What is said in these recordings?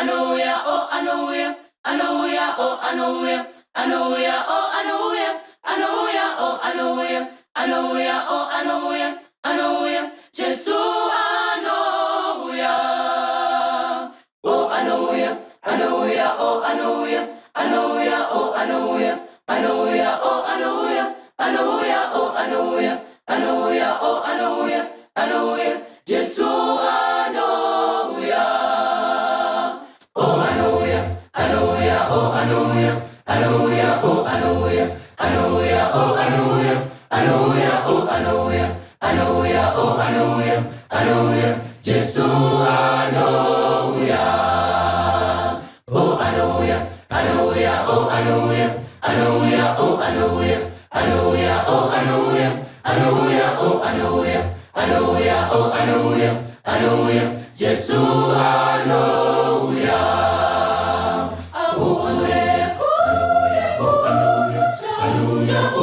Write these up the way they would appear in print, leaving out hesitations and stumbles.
Hallelujah, oh hallelujah, hallelujah, oh hallelujah, hallelujah, oh hallelujah, hallelujah, oh hallelujah, hallelujah, oh hallelujah, hallelujah, Jesus, hallelujah, oh hallelujah, hallelujah, oh hallelujah, hallelujah, oh hallelujah, hallelujah, oh hallelujah, hallelujah, oh hallelujah, hallelujah, oh hallelujah, hallelujah, Jesus, hallelujah, oh hallelujah, hallelujah, oh hallelujah, hallelujah, oh hallelujah, hallelujah, oh hallelujah, hallelujah, oh hallelujah, hallelujah, oh hallelujah, hallelujah, Jesus, hallelujah, oh hallelujah, hallelujah, oh hallelujah, hallelujah, oh hallelujah, hallelujah, oh hallelujah, hallelujah, oh hallelujah, hallelujah, oh hallelujah, hallelujah, Jesus, hallelujah, oh hallelujah, oh hallelujah, hallelujah, oh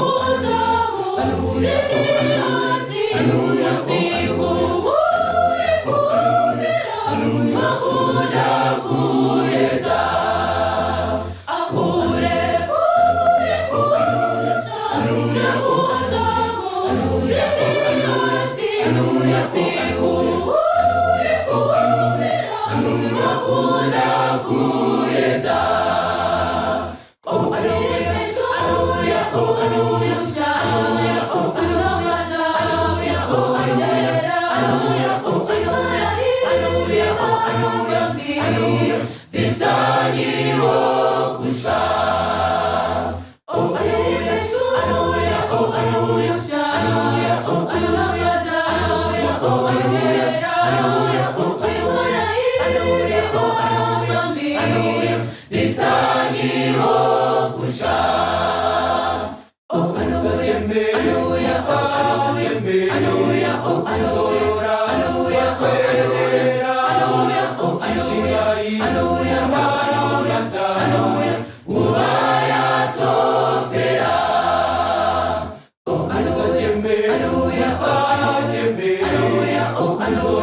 hallelujah,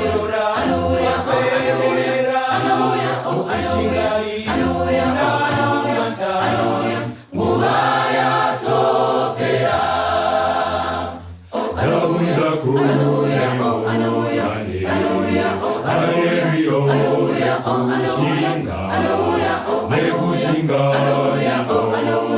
hallelujah,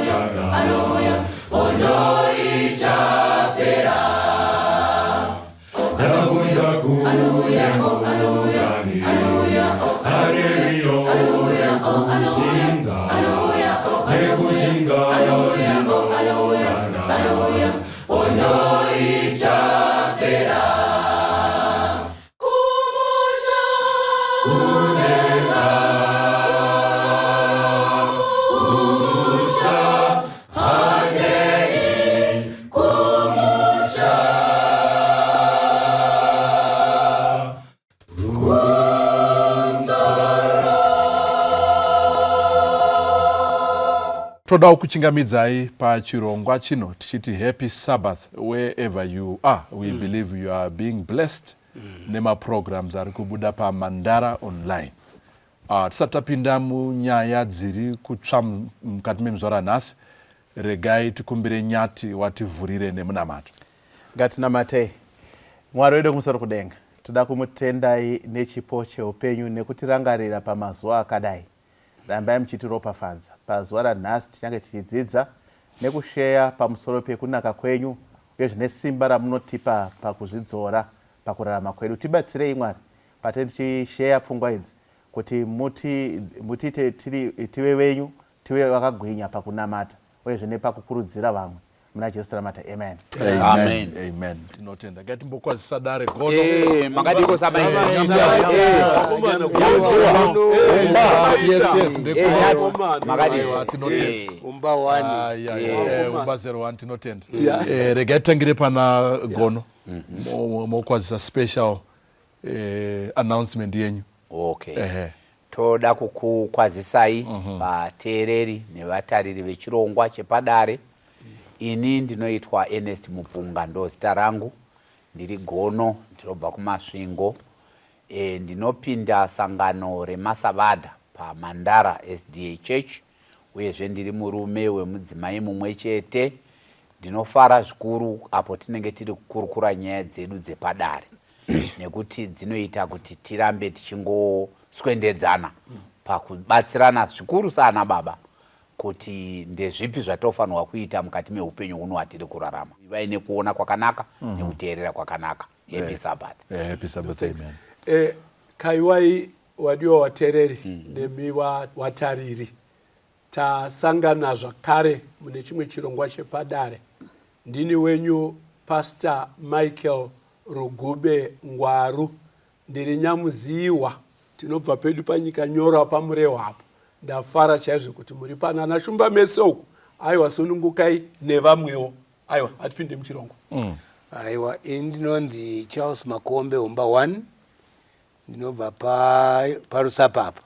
oh hallelujah, Toda kuchingamidzai pa chirongwa chino tichiti happy Sabbath wherever you are. We believe you are being blessed. Nema programs ari kubuda pa Mandara online. Tisatapinda munyaya dziri kutsva mukati memzora nhasi. Regai tikumbire nyati wativhurire nemunamato. Ngatinamate. Mwari wedu kumusoro kudenga. Toda kumutendai nechipo cheupenyu nekutirangarira pamazuva akadai. Rambai muchitiropafadza. Pazuva ranhasi tichange tichidzidza nekusheya pamusoro pekunaka kwenyu uye zvine simba ramunotipa pakuzvidzora pakurarama kwedu. Tibatsirei Mwari patenge tichisheya pfungwa idzi kuti mutite tive venyu, tive vakagwinya pakunamata uye zvine pakukurudzira vamwe. Muna Jesu ramata. Amen. Amen. Amen. Tinotenda. Gatimbokwazisa dare gono. Makadiko saba umba 01 tinotenda. Regai tangire pana gono. Mokwazisa special announcement yenyu. Okay. Toda kukukwazisai vateereri nevatariri vechirongwa chepadare. Ini ndinoitwa Ernest Mupunga ndo zita rangu, ndiri Gono, ndinobva kumasvingo. Ndinopinda sangano remasavada Mandara SDA Church, uyezve ndiri murume wemudzimai mumwe chete. Ndinofara zvikuru apo tinenge tiri kukurukura nyaya dzedu dzepadare nekuti dzinoita kuti tirambe tichingoswendedzana pakubatsirana zvikuru sana baba kuti ndezvipi zvatofanirwa kuita mukati meupenyu huno hwatiri kurarama. Vaine kuona kwakanaka nekuteerera kwakanaka. Happy Sabbath. Happy Sabbath, amen. Kaiwai wadiwa watereri nemi watariri tasangana zvakare mune chimwe chirongwa chepadare. Ndini wenyu Pastor Michael Rugube Ngwaru, ndiri nyamuziwa tinobva pedu panyika nyora pamurewa apo. Ndafara chaizvo kuti muri pana nashumba mesoku aiwa sunungukai nevamwewo. Aiwa atipinde muchirongo. Aiwa ndinonzi Charles Makombe Homba 1 ndinobva parusapi apa.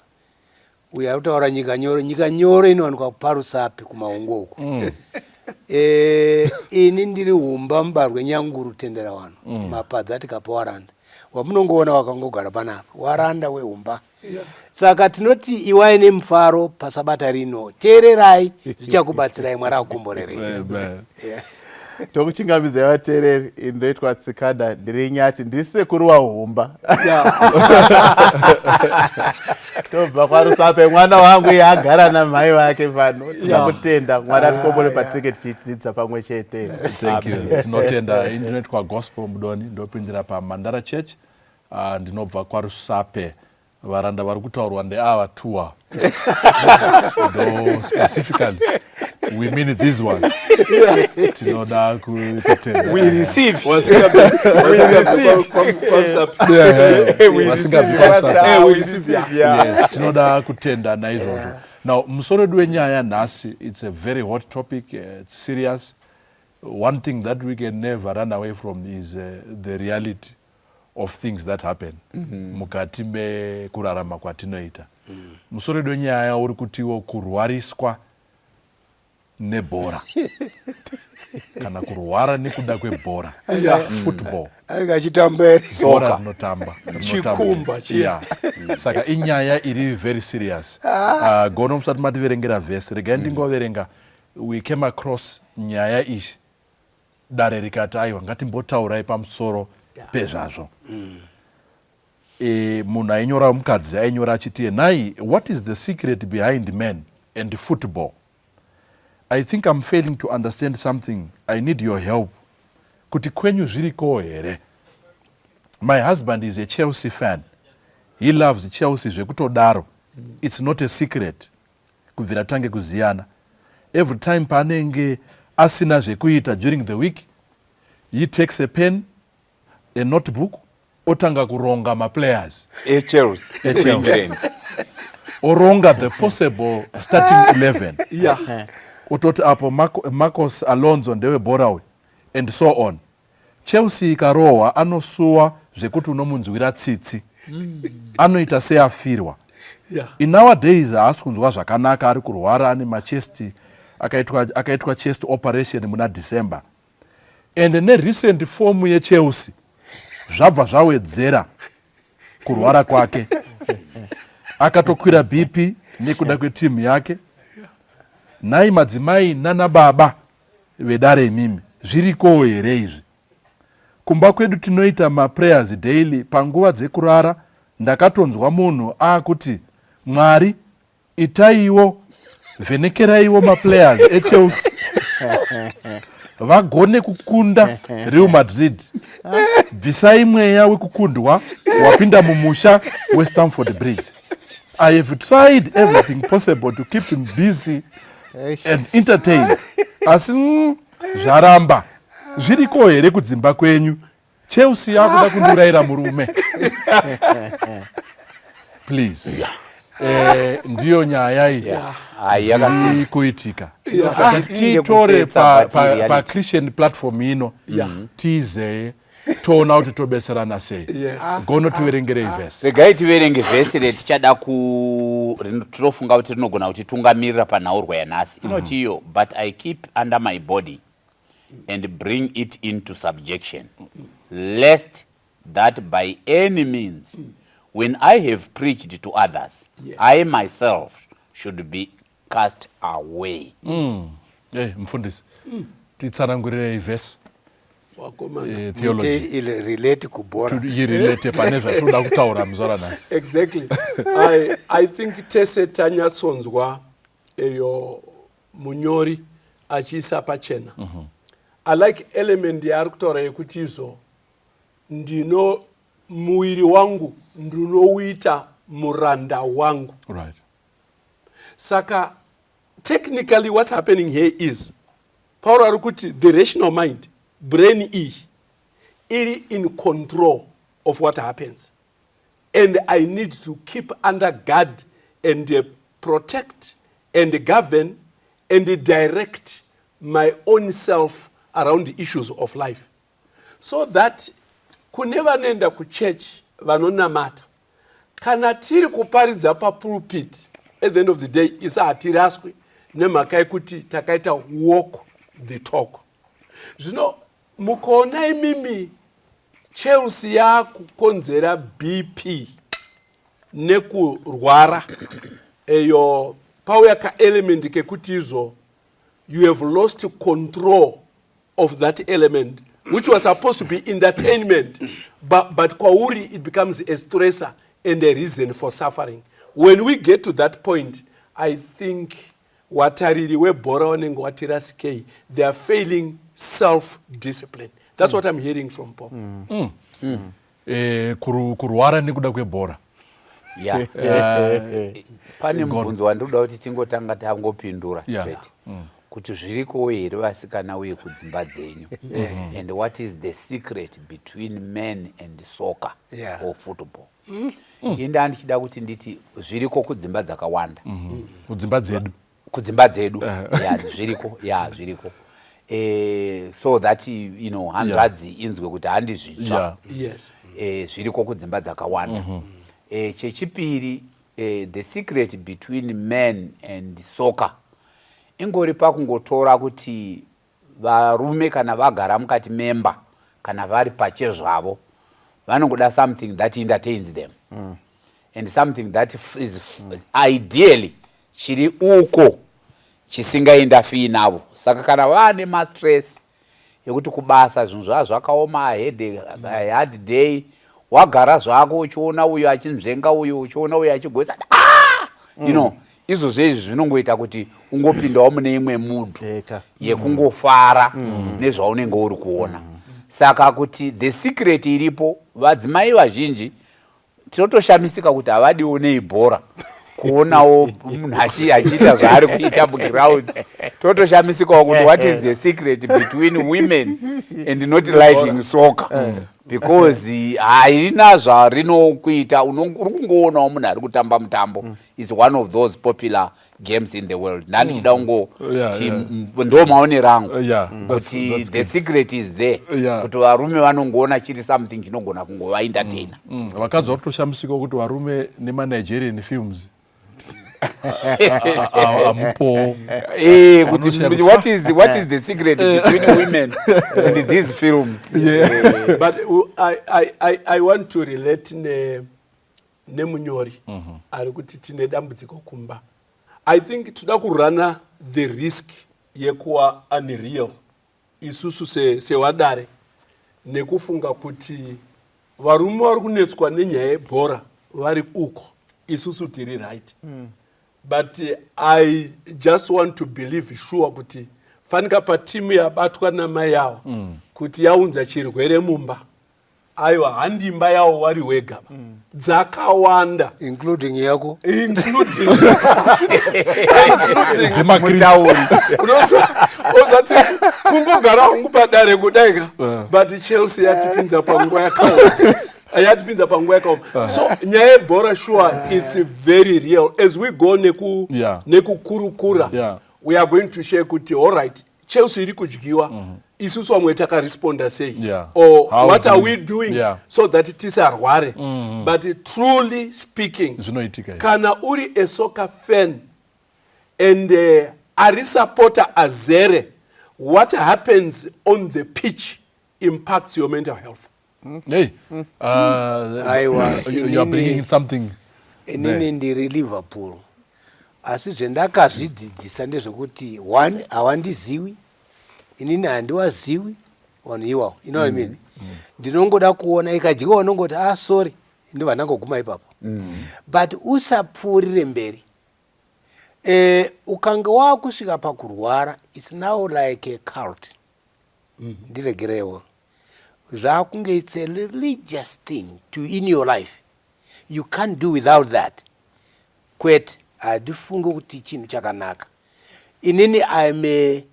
Uyu ari kutaura nyika nyoro inowanikwa parusapi kumaungo uko. Ini ndiri Humba mubarwe Nyanguru tendera wano mapadza tikapa Waranda wamunongoona wakangogara panapa Waranda weHumba. Saka tinoti iwai nemufaro pasabata rino teererai zvichakubatsirai Mwari akukomborerei. Tokuchingamidza vateereri indoitwa Tsikada ndiri Nyati ndiri sekuru waHumba. Tobva kwarusape mwana wangu agara namai vake pano tinokutenda Mwari atikombore patinenge tichidzidza pamwe chete. Thank you. Tinotenda inoitwa Gospel Mudonhi ndopindira paMandara Church. Ndinobva kwarusape varanda vari kutaurwa ndeava tuwa. No, specifically we mean this one. Tinoda kutenda. We receive. Tinoda kutenda naizvozvo. Now musoro wenyaya nhasi, it's a very hot topic. It's serious. One thing that we can never run away from is the reality of things that happen mukati mekurarama kwatinoita. Musoro wenyaya uri kutiwo kurwariswa nebhora kana kurwara nekuda kwebhora. Football bhora rinotamba chikumba saka inyaya iri very serious. Gono musati mativerengera vhesi regai ndingoverenga. We came across nyaya ishi dare rikati aiwa ngatimbotaurai pamusoro pezvazvo. Munhu ainyora, mukadzi ainyora achiti nai, what is the secret behind men and football? I think I'm failing to understand something. I need your help. Kuti kwenyu zviriko here. My husband is a Chelsea fan. He loves Chelsea zvekutodaro. It's not a secret. Kubvira tange kuziyana. Every time panenge asina zvekuita during the week, he takes a pen, a notebook, otanga kuronga ma players. Chelsea. Oronga the possible starting 11. Utoti apo Marcos Alonso ndewe bora and so on. Chelsea ikarohwa anosuwa zvekuti unomunzwira tsitsi. Anoita seafirwa. In nowadays haasi kunzwa zvakanaka, ari kurwara, ane machest, akaitwa chest operation muna December. And ne recent form ye Chelsea zvabva zvawedzera kurwara kwake. Akatokwira BP nekuda kwetimu yake. Nai madzimai nana baba vedare mimi zviriko here izvi. Kumba kwedu tinoita ma prayers daily. Panguva dzekurara ndakatonzwa munhu akuti Mwari itaiwo vhenekeraiwo ma players eChelsea vagone kukunda Real Madrid. Bvisai mweya wekukundwa wapinda mumusha weStamford Bridge. I have tried everything possible to keep him busy and entertained. Asi zvaramba. Zviriko here kudzimba kwenyu. Chelsea yakuda kunduraira murume. Please. Ndiyo nyaya iyi kuitika. Titore pa Christian platform ino. Tize toona kuti tobeserana sei. Gono tiverengere vhesi. Regai tiverenge vhesi retichada tinofunga kuti rinogona kuti tungamirira panhaurwa yanhasi. Inoti iyo, but I keep under my body and bring it into subjection, lest that by any means when I have preached to others, Yes. I myself should be cast away. Mfundisi titsanangurire ivhesi Wakomana. theology relate kubhora yirelate pane zvatinoda kutaura muzora nhasi. Exactly. I think tese tanyatsonzwa eyo munyori achiisa pachena. I like element yaari kutaura yekuti izo ndino muiri wangu ndinouita muranda wangu. Right. Saka technically what's happening here is Paul ari kuti the rational mind, brain iri in control of what happens. And I need to keep under guard and protect and govern and direct my own self around the issues of life. So that kuneva nenda ku church vanonamata kana tiri kuparidza papulpit at the end of the day isa hatiraswi nemhaka yekuti takaita walk the talk. Zvino mukaona imimi Chelsea yakukonzera BP nekurwara eyo pauya ka element kekuti izo you have lost control of that element which was supposed to be entertainment but kwauri it becomes a stressor and a reason for suffering. When we get to that point, I think watariri webhora wanenge watirasikei, they are failing self-discipline. That's what I'm hearing from Paul. Kurwara nekuda kwebhora. Yeah. Pane mubvunzo wandinoda kuti tingotanga tangopindura straight. Kuti zviriko here vasikana uye kudzimba dzenyu. And what is the secret between men and soccer or football? Inda ndichida kuti nditi zviriko kudzimba dzakawanda. Kudzimba dzedu. Kudzimba dzedu. Zviriko. So that you know hanzvadzi inzwe kuti handizvitsva. Yes. Zviriko kudzimba dzakawanda. Chechipiri, the secret between men and soccer ingori pakungotora kuti varume kana vagara mukati memba kana vari pache zvavo vanongoda something that entertains them and something that is ideally chiri uko chisingaenda fii navo. Saka kana vane mastress yekuti kubasa zvinhu zvavo zvakaoma, hard day, wagara zvako uchiona uyu achinzvenga uyu uchiona uyu achigoisa you know izvo zvezvi zvinongoita kuti ungopindawo mune imwe mood yekungofara nezvaunenge uri kuona. Saka kuti the secret iripo, vadzimai vazhinji tinotoshamisika kuti havadiwo neibhora kuonawo munhu achiita zvaari kuita muground. Totoshamisikawo kuti what is the secret between women and not liking soccer, because haina zvarinokuita. Uri kungoonawo munhu ari kutamba mutambo. It's one of those popular games in the world. Ndandichida kungoti ndo maonero angu kuti the secret is there, kuti varume vanongoona chiri something chinogona kungovaentertaina. Vakadzi vari kutoshamisikawo kuti varume nemanigerian films what is the secret between women and these films? But I want to relate nemunyori ari kuti tine dambudziko kumba. I think toda kurana the risk yekuwa unreal isusu sewadare nekufunga kuti varume vari kunetswa nenyaya yebhora vari uko isusu tiri right. But I just want to believe sure kuti fanika patimu yabatwa namai yavo kuti yaunza chirwere mumba, aiwa handimba yavo vari wega dzakawanda, including yako ozati kungogara hangu padare kudaika but Chelsea yatipinza panguva yakaoma. So nyaya yebhora sure it's very real. As we go nekukurukura we are going to share kuti all right Chelsea iri kudyiwa isusu vamwe takaresponda sei or what are we doing so that tisarware. But truly speaking, kana uri a soccer fan and ari supporter azere, what happens on the pitch impacts your mental health. Hey, Aiwa, you are bringing in something. inini ndiri Liverpool. Asi zvendakazvidzidzisa ndezvekuti one hawandiziwi, inini handiwaziwi vanhu iwawo, you know what I mean? Ndinongoda kuona ikadyiwa unongoti sorry ndibva ndangoguma ipapo. But usapfuurire mberi. Ukanga wakusvika pakurwara, it's now like a cult. Ndiregerewo. Zvakunge it's a religious thing in your life. You can't do without that. Kwete, hadifunge kuti chinhu chakanaka. Inini I'm a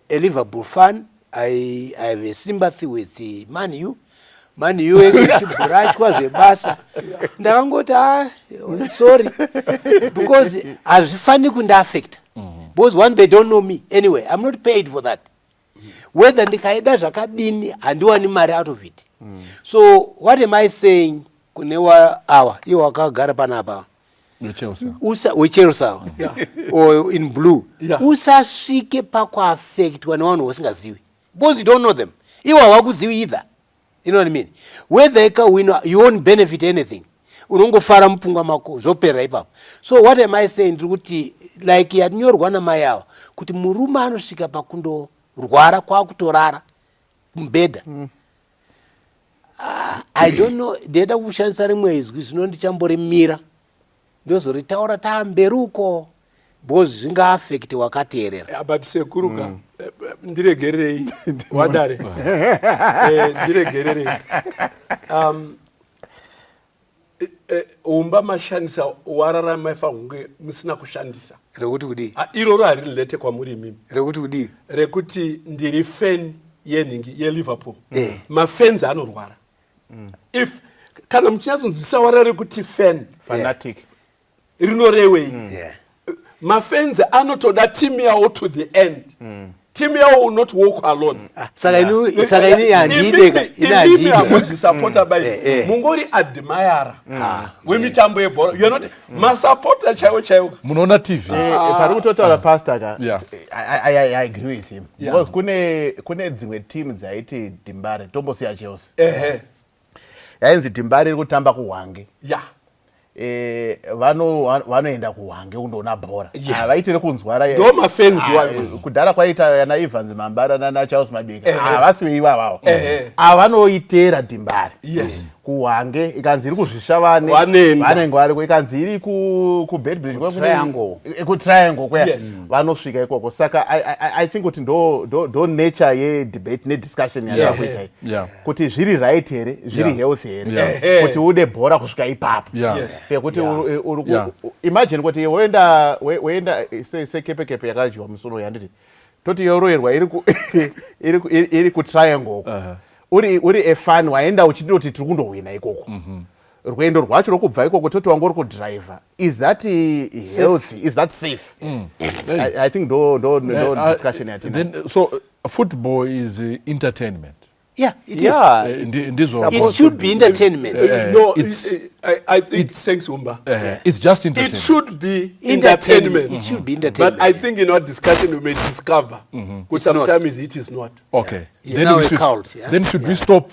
Liverpool fan. I have a sympathy with Man U. Man U ekuchibhurachwa zvebasa. Ndakangoti sorry because hazvifani kundiaffect. Because one, they don't know me anyway. I'm not paid for that. Whether ndikaida zvakadini handiwani mari out of it. So what am I saying kunewa awa iwo wakagara panapa wechelsea or in blue usasvike pakuaffectwa nevanhu vasingazivi because you don't know them. Iwo hawakuzivi either. You know what I mean? Whether ikawina you won't benefit anything. Unongofara mupfungwa mako zvopera ipapo. So what am I saying kuti like yatinyorwa namai ava kuti murume anosvika pakundorwara kwakutorara mubhedha. I don't know, ndeda kushandisa rimwe izwi zvino ndichamborimira ndozoritaura tamberi uko because zvingaafekti wakateerera. But sekuruka ndiregererei wadare ndiregererei umba mashandisa wararama ifange musina kushandisa Rekuti kudi? Iroro harilete kwamuri mimi. Rekuti kudi? Rekuti ndiri fan yeningi ye-Liverpool. Mafans anorwara. If kana muchinyatsoziviswa warare kuti fan fanatic rinorewei. Mafans anotoda team yawo to the end. Team yawo will not walk alone. Saka ini handideka ina handideka muzisupporter by mungori admire wemitambo yebhora. You are not masupporter chaiwo munoona TV pari kutotaura pastor ka I agree with him because kune dzimwe team dzaiti Dimbare tombosiya Chelsea yainzi Dimbare iri kutamba kuHwange vanoenda kuHwange kundoona bhora havaitiri kunzwara ndo mafans kudhara kwaita yana Evans Mandara nana Charles Mabika havasiwe ivavavo avanoitera Dimbare kuHwange ikanzi iri kuzvishavane vanenge variko ikanzi iri kuBedbridge kuTriangle kweya vanosvika ikoko saka I think kuti ndo nature yedebate nediscussion yandava kuita kuti zviri right here zviri health here kuti ude bhora kusvika ipapo pekuti imagine kuti woenda sekepekepe yakadyiwa musono yanditi toti yoroyerwa iri kuTriangle uri efan waenda uchindoti tiri kundowina ikoko rwendo rwacho rokubva ikoko toti wangori kudriver. Is that healthy? Is that safe? I think no discussion yatina. So football is entertainment. Yeah, it should be entertainment. No, I think thanks Umba. It's just entertainment. It should be entertainment. It should be entertainment. But I think in our discussion we may discover because sometimes it is not. Okay. Then should we stop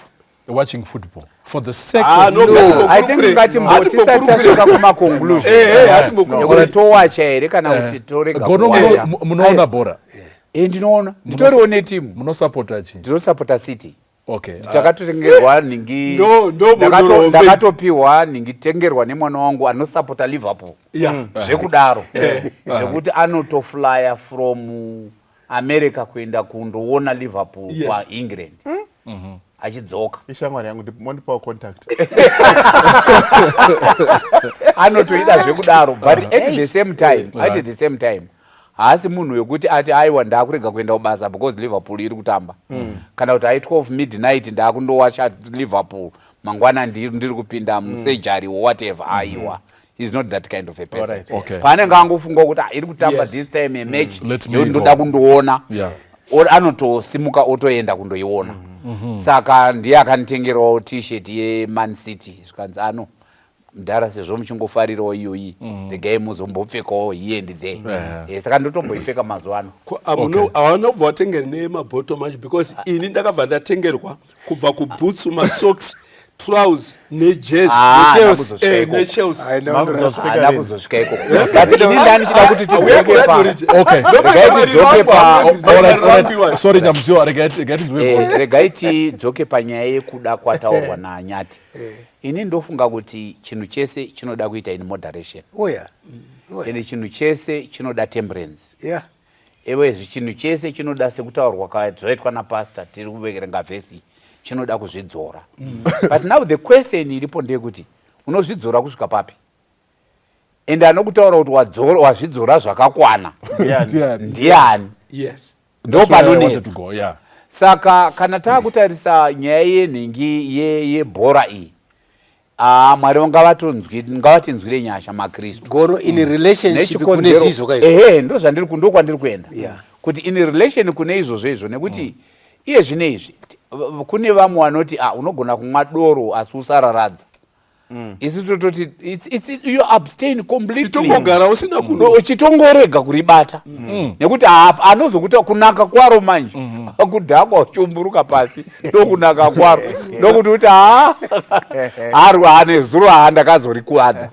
watching football for the sake of no, I think ngatimbotisatasuka kumaconclusion towacha here kana kuti torega munoona bhora ndinoona nditoriwo netimu munosupporta chii? ndinosupporta City. Okay. Takatotengerwa ningi ndakatopiwa ningitengerwa nemwana wangu anosupporta Liverpool. Zvekudaro zvekuti anotoflya from America kuenda kundoona Liverpool kwa England. Achidzoka ishamwari yangu ndipondipawo contact anotoida zvekudaro but at the same time haasi munhu wekuti ati aiwa ndakurega kuenda kubasa because Liverpool iri kutamba kana kuti ai 12 midnight ndakundowacha Liverpool mangwana ndiri kupinda musurgery or whatever aiwa. He's not that kind of a person. Panenge angofunga kuti iri kutamba this time a match ndoda kundoona anotosimuka otoenda kundoiona. Saka ndiye akanitengerawo t-shirt yeMan City zvikanzi Mandara sezvo muchingofarirawo iyoyi regai muzombopfekawo here and there. Saka ndotomboipfeka mazuva ano. Hawanobva watengera nemabhoto macho because ini ndakabva ndatengerwa kubva kubhutsu masocks trousers nejezi nechelsea haana kuzosvika ikoko but ini ndani chida kuti regai tidzoke panyaya yekuda kwataurwa naanyati. Ini ndofunga kuti chinhu chese chinoda kuita in moderation ende chinhu chese chinoda temperance. Ewezve chinhu chese chinoda sekutaurwa zvaitwa napastor tiri kuverenga vhesi chinoda kuzvidzora. But now the question iripo ndeyekuti unozvidzora kusvika papi ende anokutaura kuti wazvidzora zvakakwana ndiani? Ndo panonetsa. Saka kana taakutarisa nyaya yenhingi yebhora iyi Mwari ngavatinzwire nyasha maKristu goro in relationship kune zvizo kaizvo. Ndo zvandiri kwandiri kuenda kuti in relation kune izvozvo izvo nekuti iye zvine izvi kune vamwe vanoti unogona kumwa doro asi usararadza. Isi tototi you abstain completely. Uchitongorega kuribata. Nekuti anozokuta kunaka kwaro manje. Kudhakwa uchumburuka pasi ndokunaka kwaro. Ndokuti uti ari ane zuro ndakazorikuwadza.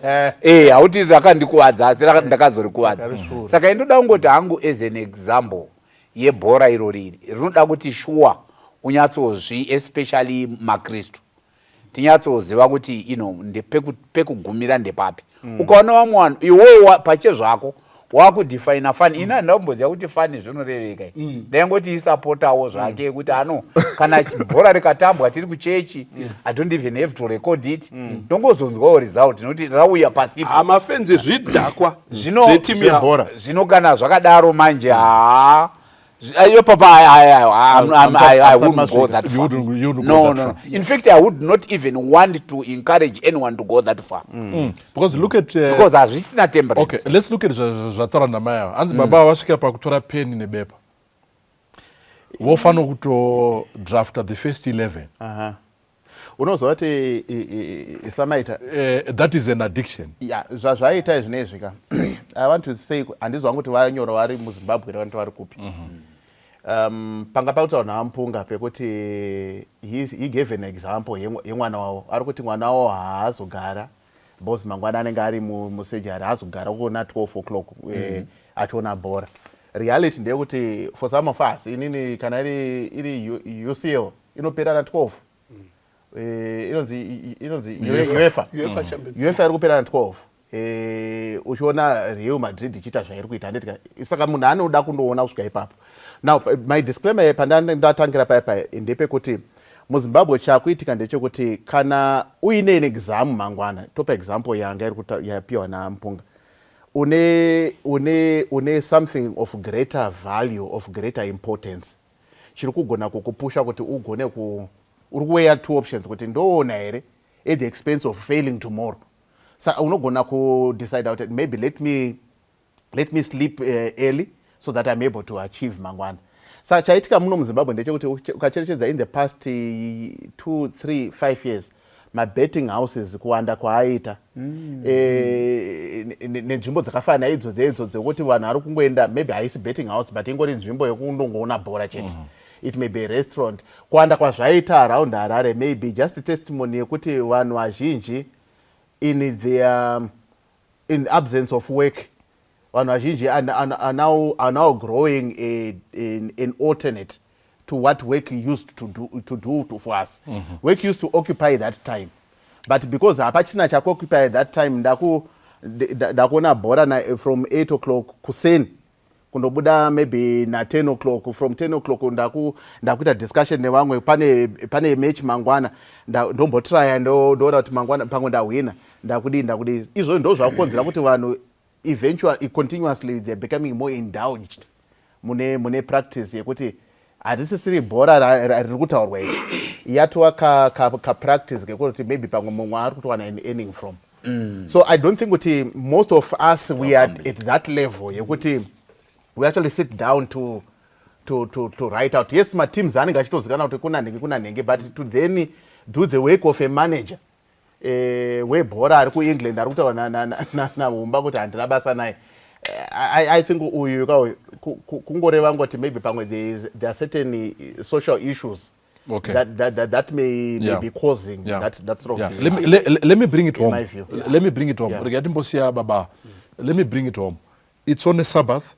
Hauti rakandikuwadza asi ndakazorikuwadza. Saka indoda kungoti hangu as an example yebhora iro riri rinoda kuti shuwa unyatsozvi especially maKristu tinyatsoziva kuti pekugumira ndepapi. Ukaona vamwe vanhu iwewe pachezvako wakudefine fani. Ina ndamboziva kuti fani zvinoreveka ndaingoti isapotawo zvake kuti kana bhora rikatambwa tiri kuchechi I don't even have to record it. Ndongozonzwawo result nekuti rauya pasipo mafenzi zvidhakwa zvino kana zvakadaro manje Papa, I wouldn't go that far. No. In fact, I would not even want to encourage anyone to go that far. Because look at because as not temperance. Okay, let's look at Zvatara Namaya. Anzi baba wasvika pakutora pen nebepa. Wofano kuto draft the first 11. Unozwa kuti isamaita that is an addiction. Zvaita zvinezvi ka. I want to say andizwa kuti vanyora vari muZimbabwe vantu vari kupi. Panga pautaura naMpunga pekuti he gave an example yemwana wavo ari kuti mwana wavo haazogara because mangwana anenge ari musejari haazogara kuona 12 o'clock achiona bhora. Reality ndeyekuti for some of us inini kana iri UCL inopera na 12 inonzi UEFA iri kupera na 12 uchiona Real Madrid ichita zvairi kuita ndetika saka munhu anoda kundoona kusvika ipapo. Now my disclaimer pandandatangira paipa ndepekuti muZimbabwe chakuitika ndechekuti kana uine an exam mangwana topa example yanga yapiwa naMpunga une something of greater value of greater importance chiri kugona kukupusha kuti ugone uri kuweya two options kuti ndoona here at the expense of failing tomorrow. Sa unogona decide out maybe let me sleep early so that I'm able to achieve mangwana. Sa chaitika muno muZimbabwe ndechekuti ukacherechedza in the past 2, 3, 5 years my betting houses kuwanda kwaaita nenzvimbo dzakafana idzo dzekuti vanhu vari kungoenda maybe haisi betting house but ingori nzvimbo yekundongoona bhora chete. It may be a restaurant. Kuwanda kwazvaita around Harare maybe just a testimony yekuti vanhu vazhinji in absence of work vanhu vazhinji are now growing an alternate to what work used to do for us. Work used to occupy that time, but because hapachina chakuoccupy that time ndakuona bhora from 8 o'clock kuseni kundobuda maybe na 10 o'clock. From 10 o'clock ndakuita discussion nevamwe pane match mangwana ndombotraya ndoona kuti mangwana pangu ndahwina ndakudi izvo ndo zvakukonzera kuti vanhu eventually continuously they're becoming more indulged mune practice yekuti hatisisiri bhora riri kutaurwa iri yatova ka practice kekuti maybe pamwe mumwe ari kutowana an earning from. So I don't think kuti most of us we are at that level yekuti we actually sit down to write out. Yes, my teams anenge achitozikana kuti kuna nenge but to then do the work of a manager webhora ari kuengland ari kutaura naumba kuti handina basa naye. I think uyu kungoreva ngoti maybe pamwe there are certain social issues that may be causing that sort of thing. Let me bring it home. Let me bring it home. Yeah. Baba. Let me bring it home. It's on a Sabbath.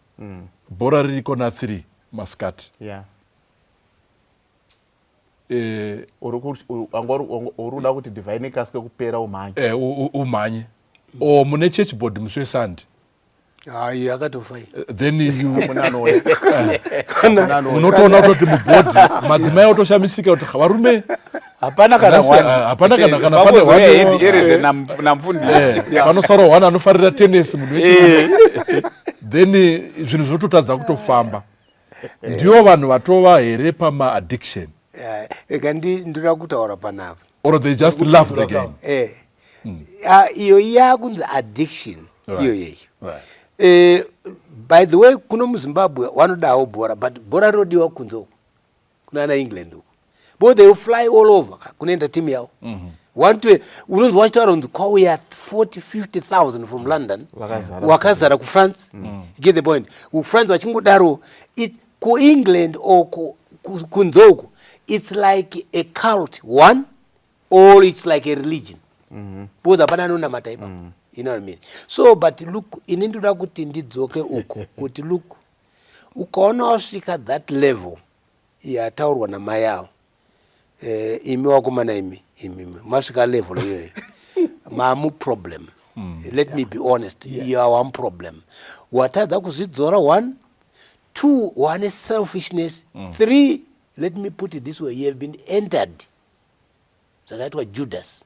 Bora riko na 3 Mascati. Yeah. Uruda kuti divine kaske kupera umanye. Umanye. O mune church board muswe sand. Hayi akatofai. Then you unotoona kuti mubodi madzimai otoshamisika kuti varume hapana kana pane wani namfundi panosara wana anofarira tennis munhu wechi then zvinhu zvototadza kutofamba. Ndiyo vanhu vatova here pama-addiction. Rega ndinoda kutaura panapa. Or they just love the game. Iyo yakunzi addiction iyoyeyo. By the way, kuno muZimbabwe wanodawo bhora, but bhora rinodiwa kunze kuna na England uko. But they will fly all over kunoenda team yavo. Unonzi wachitaura kunzi kwauya 40-50,000 from London wakazara kuFrance. Get the point. France vachingodaro ku England or kunze uko, it's like a cult one or it's like a religion. Both hapana anonamata ipapo. You know what I mean? So, but look, inendoda kuti ndidzoke uko, kuti look, ukaona wasvika that level, yataurwa namai yavo, imi wakomana imi, masvika level iyoyo, mamu problem. Let me be honest, you are one problem. Watadza kuzvidzora 1, 2, one is selfishness, 3, let me put it this way, you have been entered. Zvakaitwa Judas.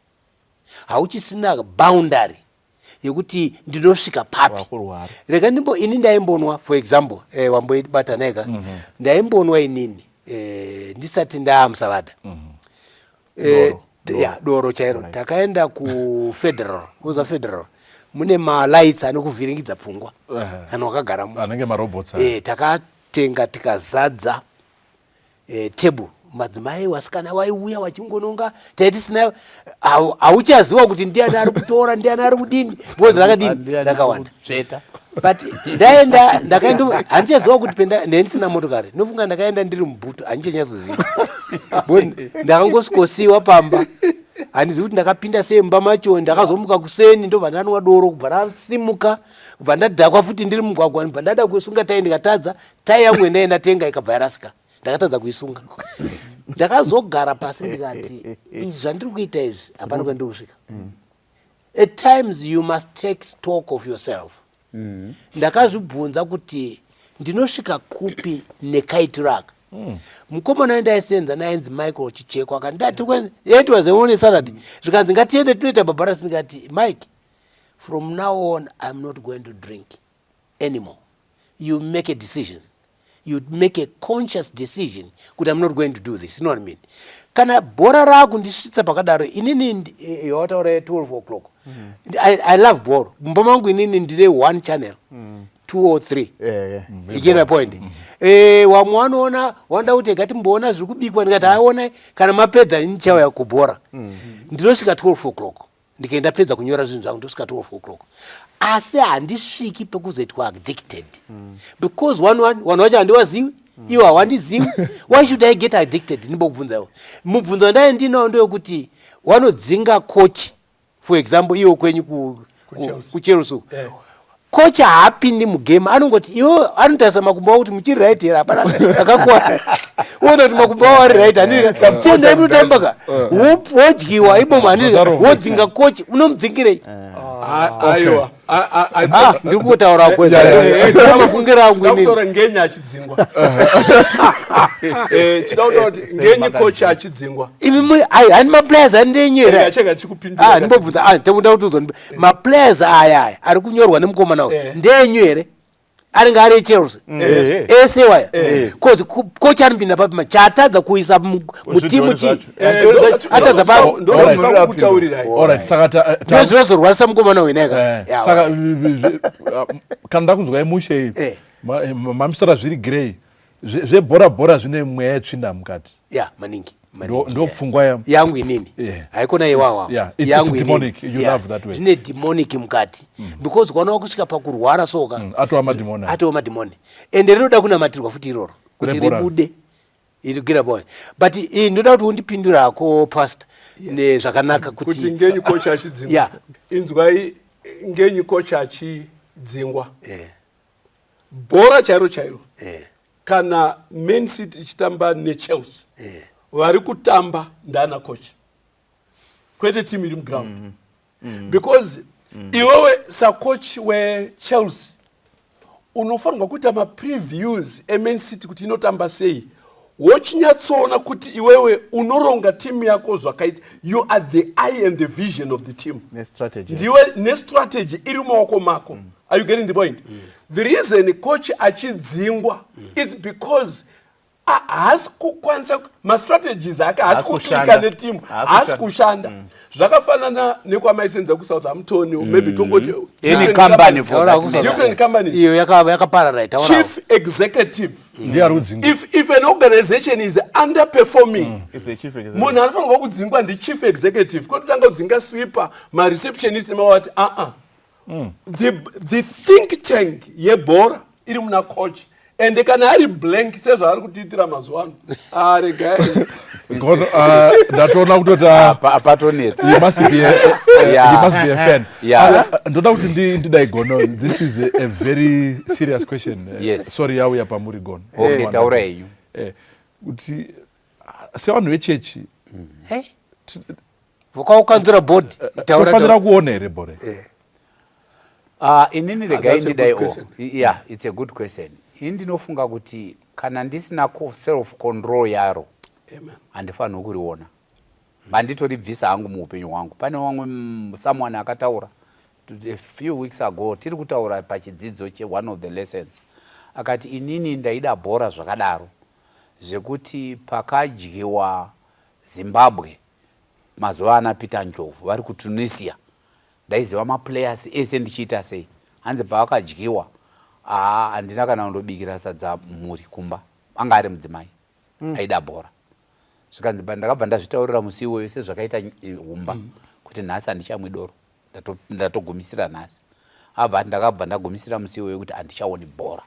Hauchisina boundary. Yekuti ndinosvika papi. Rega ndimbo ini ndaimbonwa, for example, wamboibata nega, ndaimbonwa inini, ndisati ndaamsavada. Doro chairo. Takaenda ku Federal, kuza Federal. Mune ma-lights anokuvhiringidza pfungwa. Anokagara mu. Anenge ma-robots. Takatenga tikazadza table. Madzimai wasikana waiuya wachingononga taitisina hauchaziva kuti ndiani ari kutora ndiani ari kudini bhozi rakadini ndakawanda but ndaenda ndakaenda handichaziva kuti ndendisina motokari nofunga ndakaenda ndiri mubhutu handichanyazoziva ndakangosvikosiwa pamba handizivi kuti ndakapinda semba macho ndakazomuka kuseni ndobva ndanwa doro kubva rasimuka kubva ndadhakwa futi ndiri mugwagwa ndibva ndada kuisunga tai ndikatadza tai yangu ndaenda tenga ikabva yarasika ndakatadza kuisunga ndakazogara pasi ndikati izvi zvandiri kuita izvi hapana kwendiri kusvika. At times you must take stock of yourself. Ndakazvibvunza kuti ndinosvika kupi nekaiti raka. Mukomana ndaisenza nainzi Michael Chicheko akandati it was a only Saturday zvikanzi ngatiende tinoita bhabharasi ndikati Mike, from now on I'm not going to drink anymore. You make a decision. You make a conscious decision kuti I'm not going to do this. You know what I mean? Kana bhora rako ndisvitsa pakadaro inini yawataura 12 o'clock. I love bhora. Mumba mangu inini ndine 1 channel. 2 or 3. You get my point? Wamwe wanoona wanda kuti ngatimboona zviri kubikwa ndikati aona kana mapedza ndichauya kubhora. Ndinosvika 12 o'clock. Ndikaenda pedza kunyora zvinhu zvangu ndosvika 12 o'clock. Asi handisviki pekuzoitwa addicted. Because one wacho handiwazivi, iwo hawandizivi. Why should I get addicted? Ndibokubvunzawo. Mubvunzo wandai ndinawo ndeyokuti wanodzinga coach, for example, iwo kwenyu kuChelsea. Coach haapindi mugame, anongoti iwo anotarisa makumbo kuti muchiri right here hapana zvakakwana. Uona kuti makumbo ari right handika. Chienda inotambaka. Wodyiwa ibo mani wodzinga coach unomdzingirei. Aiwa. Ndiri kutaura kweza. Mafungira angu inini. Ndakutaura ngenyi achidzingwa. Chidauta kuti ngenyi coach achidzingwa. Imi hani maplayers andenyeera. Achaka chikupindura. Ndibobvunza ndakunda kuti uzoni. Maplayers aya ari kunyorwa nemukomana nawo. Ndenyu here. Aringa ari Chelsea. Ese waya. Cause coach anopinda papi chatadza kuisa mutimu chi. Atadza papo ndo kutaurira. Alright, saka ndozorwasa mukomana weneka. Saka kana ndakunzwa imushe mamsara zviri grey zvebhora zvine mweya yetsvina mukati. Yeah, maningi. ndo pfungwa yangu inini haikona iwawa yangu demonic you love that way zvine demonic mukati because kwaona kusvika pakurwara soka atova madimoni ende rinoda kunamatirwa futi iroro kuti ribude irigira boy but ndoda kuti undipindurako pastor nezvakanaka kuti ngenyi kocha achidzingwa inzwai ngenyi kocha achidzingwa bhora chairo kana Man City ichitamba neChelsea vari kutamba ndana kocha kwete timu iri muground because iwewe sacoach weChelsea unofanirwa kuita mapreviews eMan City kuti inotamba sei wochinyatsoona kuti iwewe unoronga timu yako zvakaita you are the eye and the vision of the team ndiwe nestrategy iri mumaoko mako are you getting the point the reason coach achidzingwa is because haasi kukwanisa mastrategies ake haasi kuklika netimu haasi kushanda zvakafanana nekwamaisenza kuSouthampton maybe tongoti different companies iyo yakaparara chief executive if an organization is underperforming munhu anofanirwa kudzingwa ndi-chief executive kwetotanga kudzinga sweeper mareceptionist nemawati the think tank yebhora iri muna coach ende kana ari blank sezvaari kutiitira mazuva ano regai ndatoona kutoti apatonetsa he must be a fan ndoda kuti ndidai gono this is a very serious question sorry yauya pamuri gono taura yenyu kuti sevanhu vechechi vokaukanzira bodi tofanira kuona here bhora inini regai ndidaiwo it's a good question ini ndinofunga kuti kana ndisina self control yaro handifanirwi kuriona manditoribvisa hangu muupenyu hwangu pane wamwe someone akataura a few weeks ago tiri kutaura pachidzidzo one of the lessons akati inini ndaida bhora zvakadaro zvekuti pakadyiwa Zimbabwe mazuva anapita njovu vari kuTunisia ndaiziva maplayers ese ndichiita sei hanzi pavakadyiwa handina kana kundobikira sadza mhuri kumba anga ari mudzimai aida bhora zvikanzi ndakabva ndazvitaurira musi iwoyo sezvakaita humba kuti nhasi handichamwi doro ndatogumisira nhasi abva ndakabva ndagumisira musi iwoyo kuti handichaoni bhora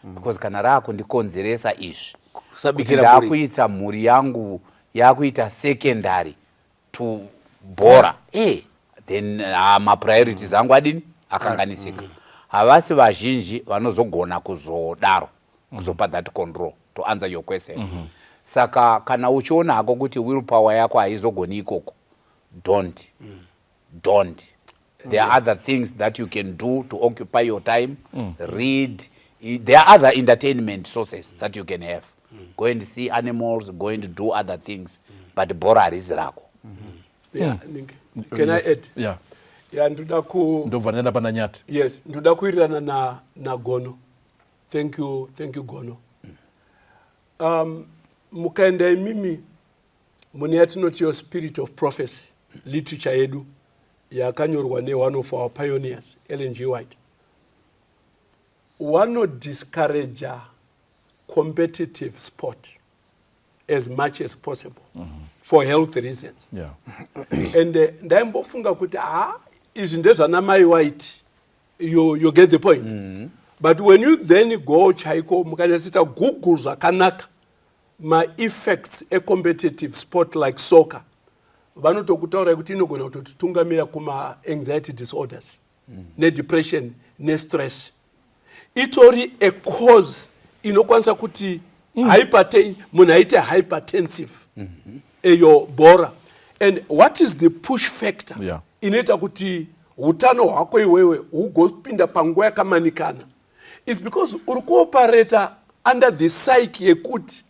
because kana raakundikonzeresa izvi kuti ndakuisa mhuri yangu yakuita secondary to bhora then mapriorities angu adini akanganisika havasi vazhinji vanozogona kuzodaro kuzopa that control to answer your question saka kana uchiona hako kuti willpower yako haizogoni ikoko don't there are other things that you can do to occupy your time read there are other entertainment sources that you can have go and see animals go and do other things but bhora harisi rako can I add ndobva ndaenda pana Nyati yes ndoda kuwirirana na Gono thank you Gono mukaenda imimi mune yatinoti your spirit of prophecy literature yedu yakanyorwa one of our pioneers Ellen G. White discourage competitive sport as much as possible for health reasons and ndaimbofunga kuti izvi ndezvanamai White you get the point but when you then go chaiko mukanyasita google zvakanaka ma-effects competitive sport like soccer vanotokutaura kuti inogona kutotitungamira kuma-anxiety disorders nedepression nestress itori a cause inokwanisa kuti munhu aite hypertensive eyo bhora and what is the push factor inoita kuti utano hwako iwewe hugopinda panguva yakamanikana is because uri kuoperata under the psyche yekuti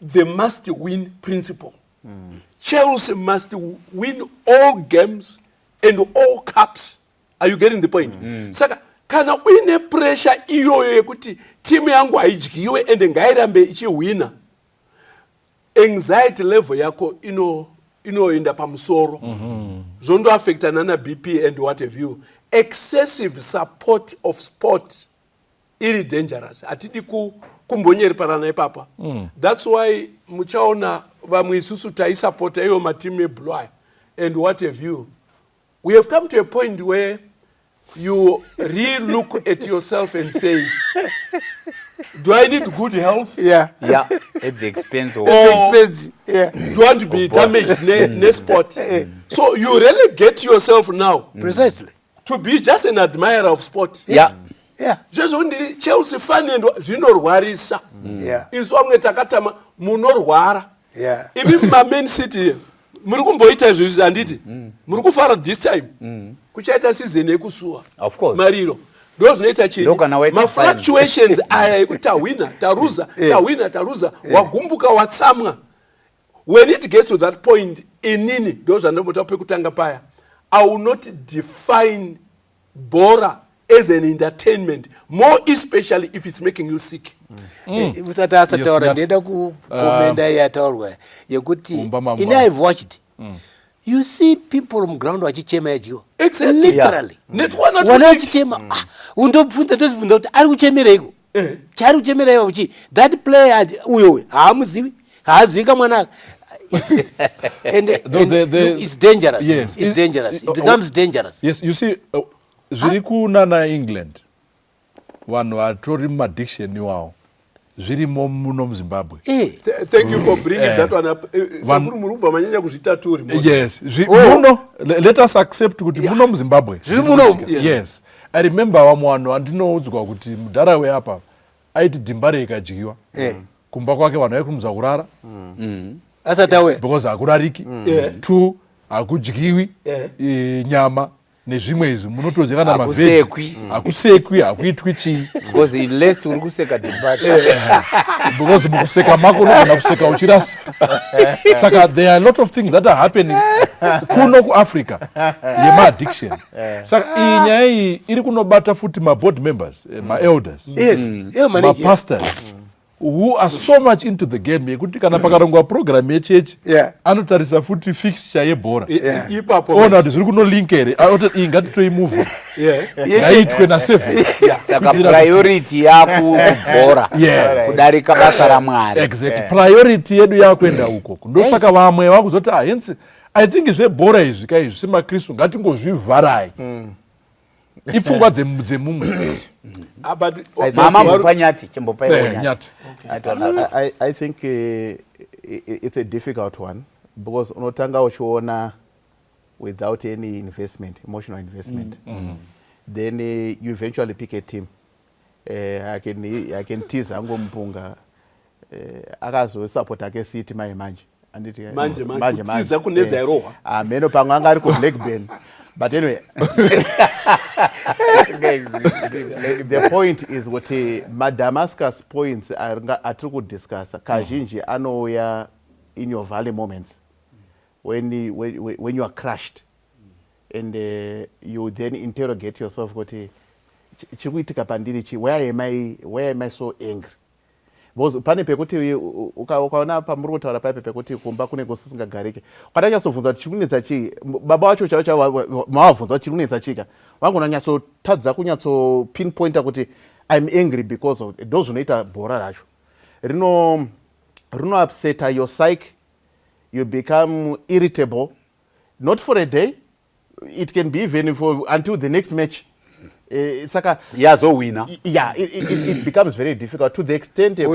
the must win principle Chelsea must win all games and all cups are you getting the point saka kana uine pressure iyoyo yekuti timu yangu haidyiwe ende ngairambe ichihwina anxiety level yako inoenda pamusoro zvondoaffectana na-BP and what have you excessive support of sport iri dangerous hatidi kumbonyeriparana ipapa. That's why muchaona vamwe isusu taisapota iyo matimu ebhulu aya and what have you. We have come to a point where you re-look at yourself and say, do I need good health? Yeah. Yeah, at the expense of Expensive. Yeah. Do I want to be damaged in sport? So you relegate yourself now Precisely. to be just an admirer of sport. yeah. Yeah. Jesu ndiri Chelsea fan and zvinorwarisa. Yeah. Isu vamwe takatama munorwara. Yeah. Ivi maMan City muri kumboita izvozvi handiti muri kufara this time kuchaita season yekusuwa Of course. mariro ndo zvinoita chii Ndokana waita mafluctuations aya ekuti tawina taruza tawina taruza wagumbuka watsamwa. When it gets to that point inini ndo zvandombotaura pekutanga paya, I will not define bhora as an entertainment, more especially if it's making you sick. Usati asataura Yes, ndenda kukomenda yataurwa yekuti Umbama ini I've watched. You see people mground wachichema yadyo. Exactly. Literally. Netwana Wana wachichema. Undobvunza ndozivunza kuti ari kuchemereiko. Chari kuchemereiko uchi that player uyo haamuzivi haazivi kamwana. And it's dangerous. Yes. It's dangerous. It becomes dangerous. Yes, you see, zviri kunana England, vanhu vatori muaddiction iwawo zvirimo muno muZimbabwe. Thank you for bringing that one up. Sakuri muri kubva manyanya kuzvitaturi. Yes, muno, let us accept kuti muno muZimbabwe. Zviri muno. Yes. I remember vamwe vanhu vandinoudzwa kuti Mudhara apa aiti dhimba rekadyiwa. Kumba kwake vanhu vaikumudza kurara. Asatawe. Because hakurariki. 2 hakudyiwi nyama nezvimwe izvi munotoziva kana Hakusekwi. hakusekwi hakuitwi chii. Because unless uri kuseka dhimba. Because mukuseka mako unogona kuseka uchirasa. Saka there are a lot of things that are happening kuno kuAfrica yema-addiction. Saka iyi nyaya iyi iri kunobata futi ma-board members, ma-elders, ma-pastors who are so much into the game yekuti kana pakarongwa program yechechi anotarisa futi fixture yebhora. Ona kuti zviri kunolinka here anoti iyi ngatitoimuvha ngaitwe na7. Saka priority yako bhora kudarika basa raMwari. Exactly. Priority yedu yakuenda uko. Ndosaka vamwe vakuzoti hence I think zvebhora izvi kaizvi semakristu ngatingozvivharai. Ipfungwa dzemumwe. Mama mupanyati chimbopai Nyati. I think it's a difficult one because unotanga uchiona without any investment, emotional investment. Then you eventually pick a team. I can tease Ango Mpunga akazosupport ake City manje. Anditi Manje kutiza kunedza irohwa. Meno pamwe anga ari ku Blackburn. But anyway, the point is what Damascus points are to discuss. Kazhinji anouya in your valley moments when you are crushed and you then interrogate yourself what chikuitika pandiri chi, where am I so angry? Because pane pekuti ukaona pamuri kutaura paipe pekuti kumba kune kusisingagariki ukatanyasovhunza kuti chikunetsa chii, baba wacho chaiwo mavabvunza kuti chikunetsa chika, vangona nyatsotadza kunyatso pinpointa kuti I'm angry because of ndo zvinoita bhora racho rino upseta your psyche, you become irritable, not for a day, it can be even until the next match. Saka yazowina. Yeah, it becomes very difficult to the extent even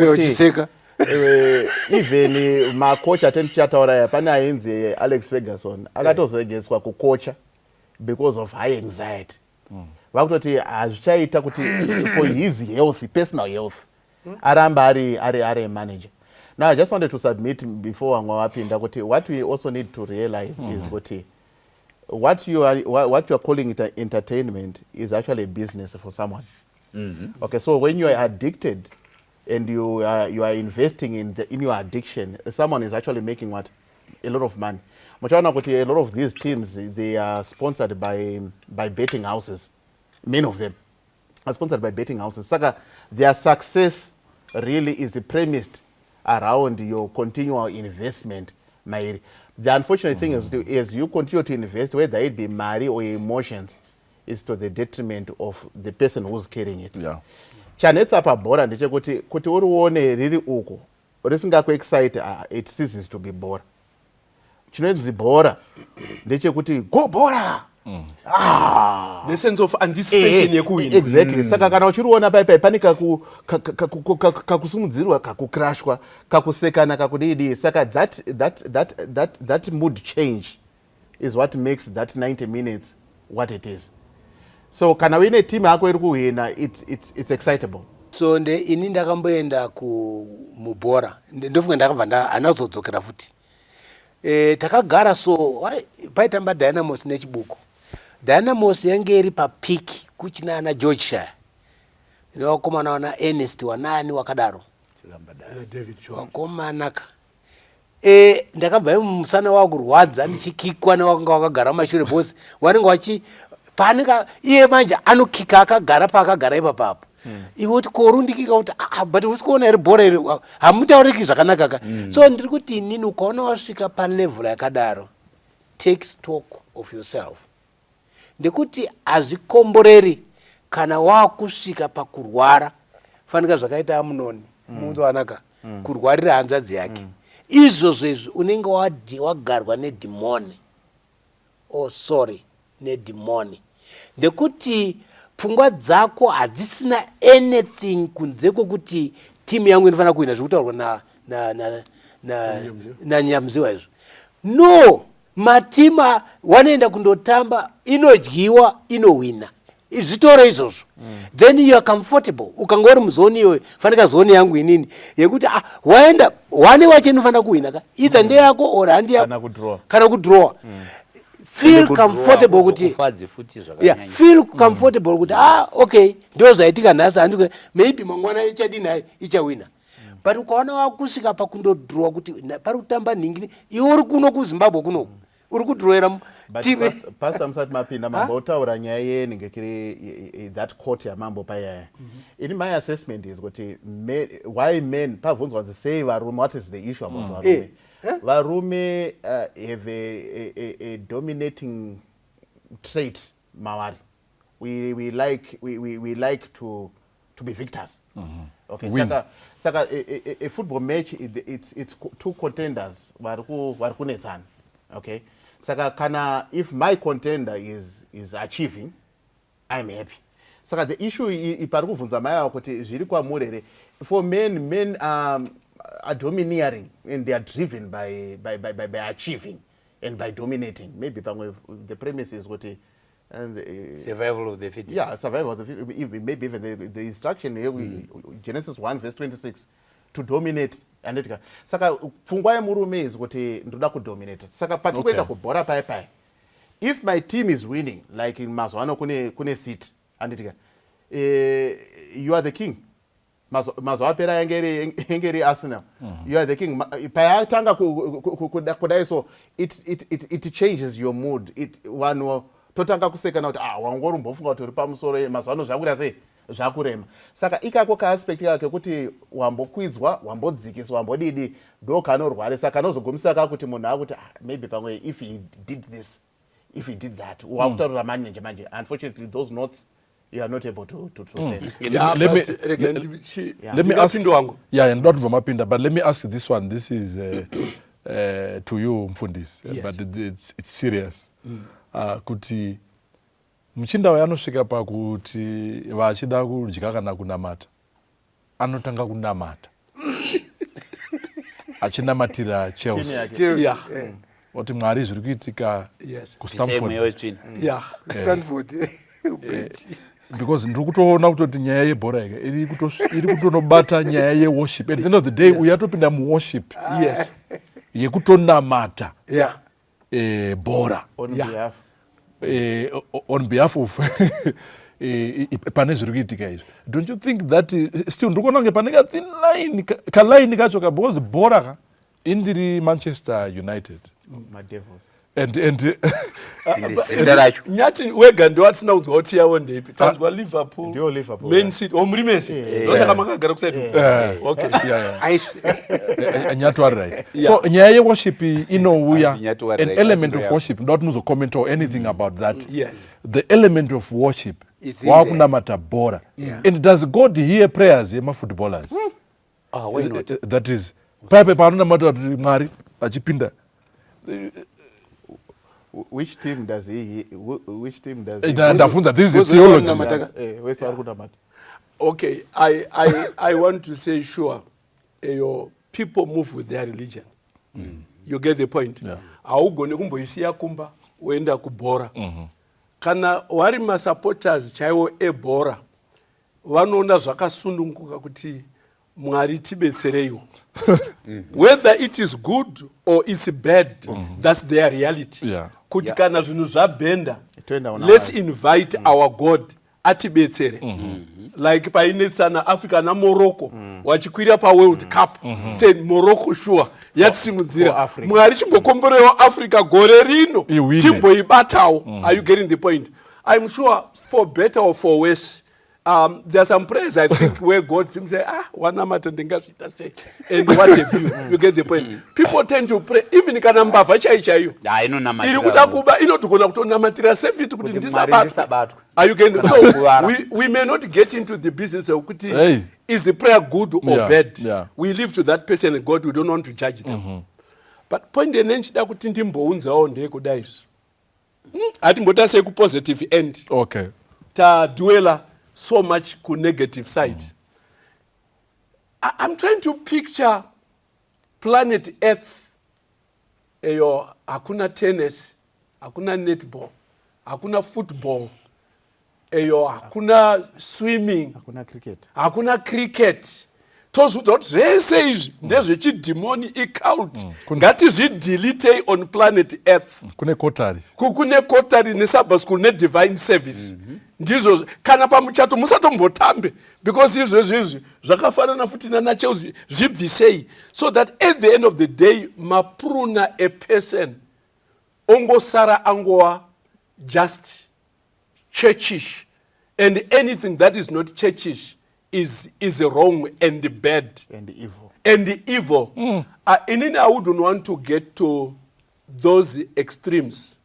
my coach attend chataura pana ainzi Alex Ferguson akatozoegeswa kukocha because of high anxiety. Vakutoti azvichaita kuti for his health, personal health, aramba ari manager. Now I just wanted to submit before wapinda kuti what we also need to realize is kuti what you are calling entertainment is actually a business for someone. Okay, so when you are addicted and you are investing in your addiction, someone is actually making what? A lot of money. Machana kuti a lot of these teams, they are sponsored by betting houses. Many of them are sponsored by betting houses. Saka, their success really is premised around your continual investment. The unfortunate thing is, as you continue to invest, whether it be money or emotions, is to the detriment of the person who's carrying it. Yeah. chanetsa pabhora ndechekuti kuti urione riri uko risingakuexcite, it ceases to be bhora. Chinonzi bhora ndechekuti go bhora. The sense of anticipation yekuwina. Exactly. Saka kana uchiriona paipai pane kakusumudzirwa, kakukrashwa, kakusekana, kakudidi. Saka that mood change is what makes that 90 minutes what it is. So kana uine team yako iri kuwina, it's excitable. So ini ndakamboenda mubhora ndofunga ndakabva anazodzokera futi. Takagara so paitamba Dynamos nechibuko. Dynamos yange iri papiki kuchina ana Georgeshire. Vakomana wana Ernest wanani wakadaro. Wakomanaka. Ndakabva musana wakurwadza ndichikikwa nawanga wakagara mashure boss. Wanenge wachi panika iye manje anokika akagara pakagara ipapapo. Iwoti korundikika kuti but usikuona iri bhora iri hamutauriki zvakanaka. So ndiri kuti inini ukaona wasvika palevel yakadaro, take stock of yourself. Ndekuti hazvikomboreri kana wakusvika pakurwara, fanika zvakaita Amunoni munzo wanaka kurwarira hanzvadzi yake. Izvozvo unenge wagarwa nedhimoni. Nedhimoni. Ndekuti pfungwa dzako hadzisina anything kunze kwokuti timu yangu inofanira kuwina zvekutaurwa naNyamziwa izvo. No, matima wanoenda kundotamba inodyiwa inowina. Zvitoro izvozvo. Then you are comfortable. Ukanga uri muzoni iyoyo, fanika zoni yangu inini yekuti waenda wane wacho inofanira kuwina either ndeyako or handi yako kana kudraw. Feel comfortable kuti feel comfortable kuti okay ndo zvaitika nhasi handike maybe mangwana ichadini ichawina. But ukaona wakusvika pakundodraw kuti pari kutamba nhingi iwe uri kuno kuZimbabwe kuno uri kudrawera TV. Pastor musati mapinda mambotaura nyaya yeningekiri that court yamambo payaya. In my assessment is kuti why men pavunzwa kuti sei varume, what is the issue about varume? Varume have a dominating trait mawari. We like to be victors. Okay, saka a football match, it's two contenders vari kunetsana. Okay, saka kana if my contender is achieving, I'm happy. Saka the issue ipari kuvunza maya kuti zviri kwamurere for men are domineering and they are driven by achieving and by dominating. Maybe the premise is what survival of the fittest. Yeah, survival of the fittest. Maybe even the instruction here, Genesis 1 verse 26, to dominate. And saka pfungwa yemurume is kuti ndoda kudominate. Saka patikuenda kubhora pai. If my team is winning, like in mazwano kune seat, and you are the king. Mazwapera yangeri Arsenal. You are the king. Payatanga kudai, so it changes your mood. One totanga kuseka na wangoro mbofunga kuti uri pamusoro mazwano zvakura sei zvakurema. Saka ikako ka aspect yake kuti wambokwidzwa, wambodzikiswa, wambodidi ndo kanorware. Saka anozogumisa kuti munhu akuti maybe pamwe if he did this, if he did that, wakutaura manje. Unfortunately those notes you are not able to send. Let me ask you. Yeah, not Vamapinda, but let me ask you this one. This is to you, Mfundis, yes. But it's serious. Kuti mchinda wayanosvika pakuti vachida kudya kana kunamata anotanga kunamata achinamatira Chelsea. Oti Mwari zviri kuitika kuStamford. Stanford. Because ndiri kutoona kutoti nyaya yebhora iri kutonobata nyaya yeworship. At the end of the day uyatopinda muworship yekutonamata bhora on behalf of pane zviri kuitika izvi. Don't you think that still ndiri kuona kunge pane kalaini kacho because bhora indiri Manchester United. My Devils. And nyati wega ndo atina udzoti yawo ndepi tanzwa Liverpool ndio Liverpool Man City omuri Messi ndosaka makagara kuside. Okay, nyati wari right. So nyaya yeworship inouya, an element of worship, not muzo comment or anything about that. Yes, the element of worship wakunamata bhora. And does God hear prayers footballers? Why not? That is paipe paanonamata kuti Mwari achipinda. Which team does he? Which team does Ndafunda, this is a theology. Okay, I want to say sure, your people move with their religion. You get the point. Augone kumboisiya kumba uenda kubhora. Kana wari masupporters chaiwo ebhora vanoona zvakasununguka kuti Mwari tibetsereiwo. Whether it is good or it's bad, that's their reality. Kuti kana zvinhu zvabhenda, let's invite our God atibetsere. Like painetsana Africa na Morocco wachikwira pa World Cup, say Morocco sure yatisimudzira. Mwari chimbokomborewa Africa gore rino chimboibatawo. Are you getting the point? I'm sure for better or for worse, there are some prayers I think where God seems to say, say, and what have you? You get the point. People tend to pray, even if kanambava chaichayo. Are you getting the So we may not get into the business of kuti, is the prayer good or bad? We leave to that person and God, we don't want to judge them. But point the name that kuti ndimbounza on the kudais. Atimbota say ku positive end. Okay. Ta dwella so much ku negative side. I'm trying to picture planet Earth. Hakuna tennis, hakuna netball, hakuna football, hakuna swimming, hakuna cricket. Tozuta kuti zvese izvi ndezvechidhimoni icult ngatizvidelete on planet Earth. Kune kotari nesabha school nedivine service. Ndizvo kana pamuchato musatombotambe because izvi zvakafanana futi naChelsea zvibvisei, so that at the end of the day mapuruna a person ongosara angova just churchish, and anything that is not churchish is wrong and bad and evil. Inini, I wouldn't want to get to those extremes.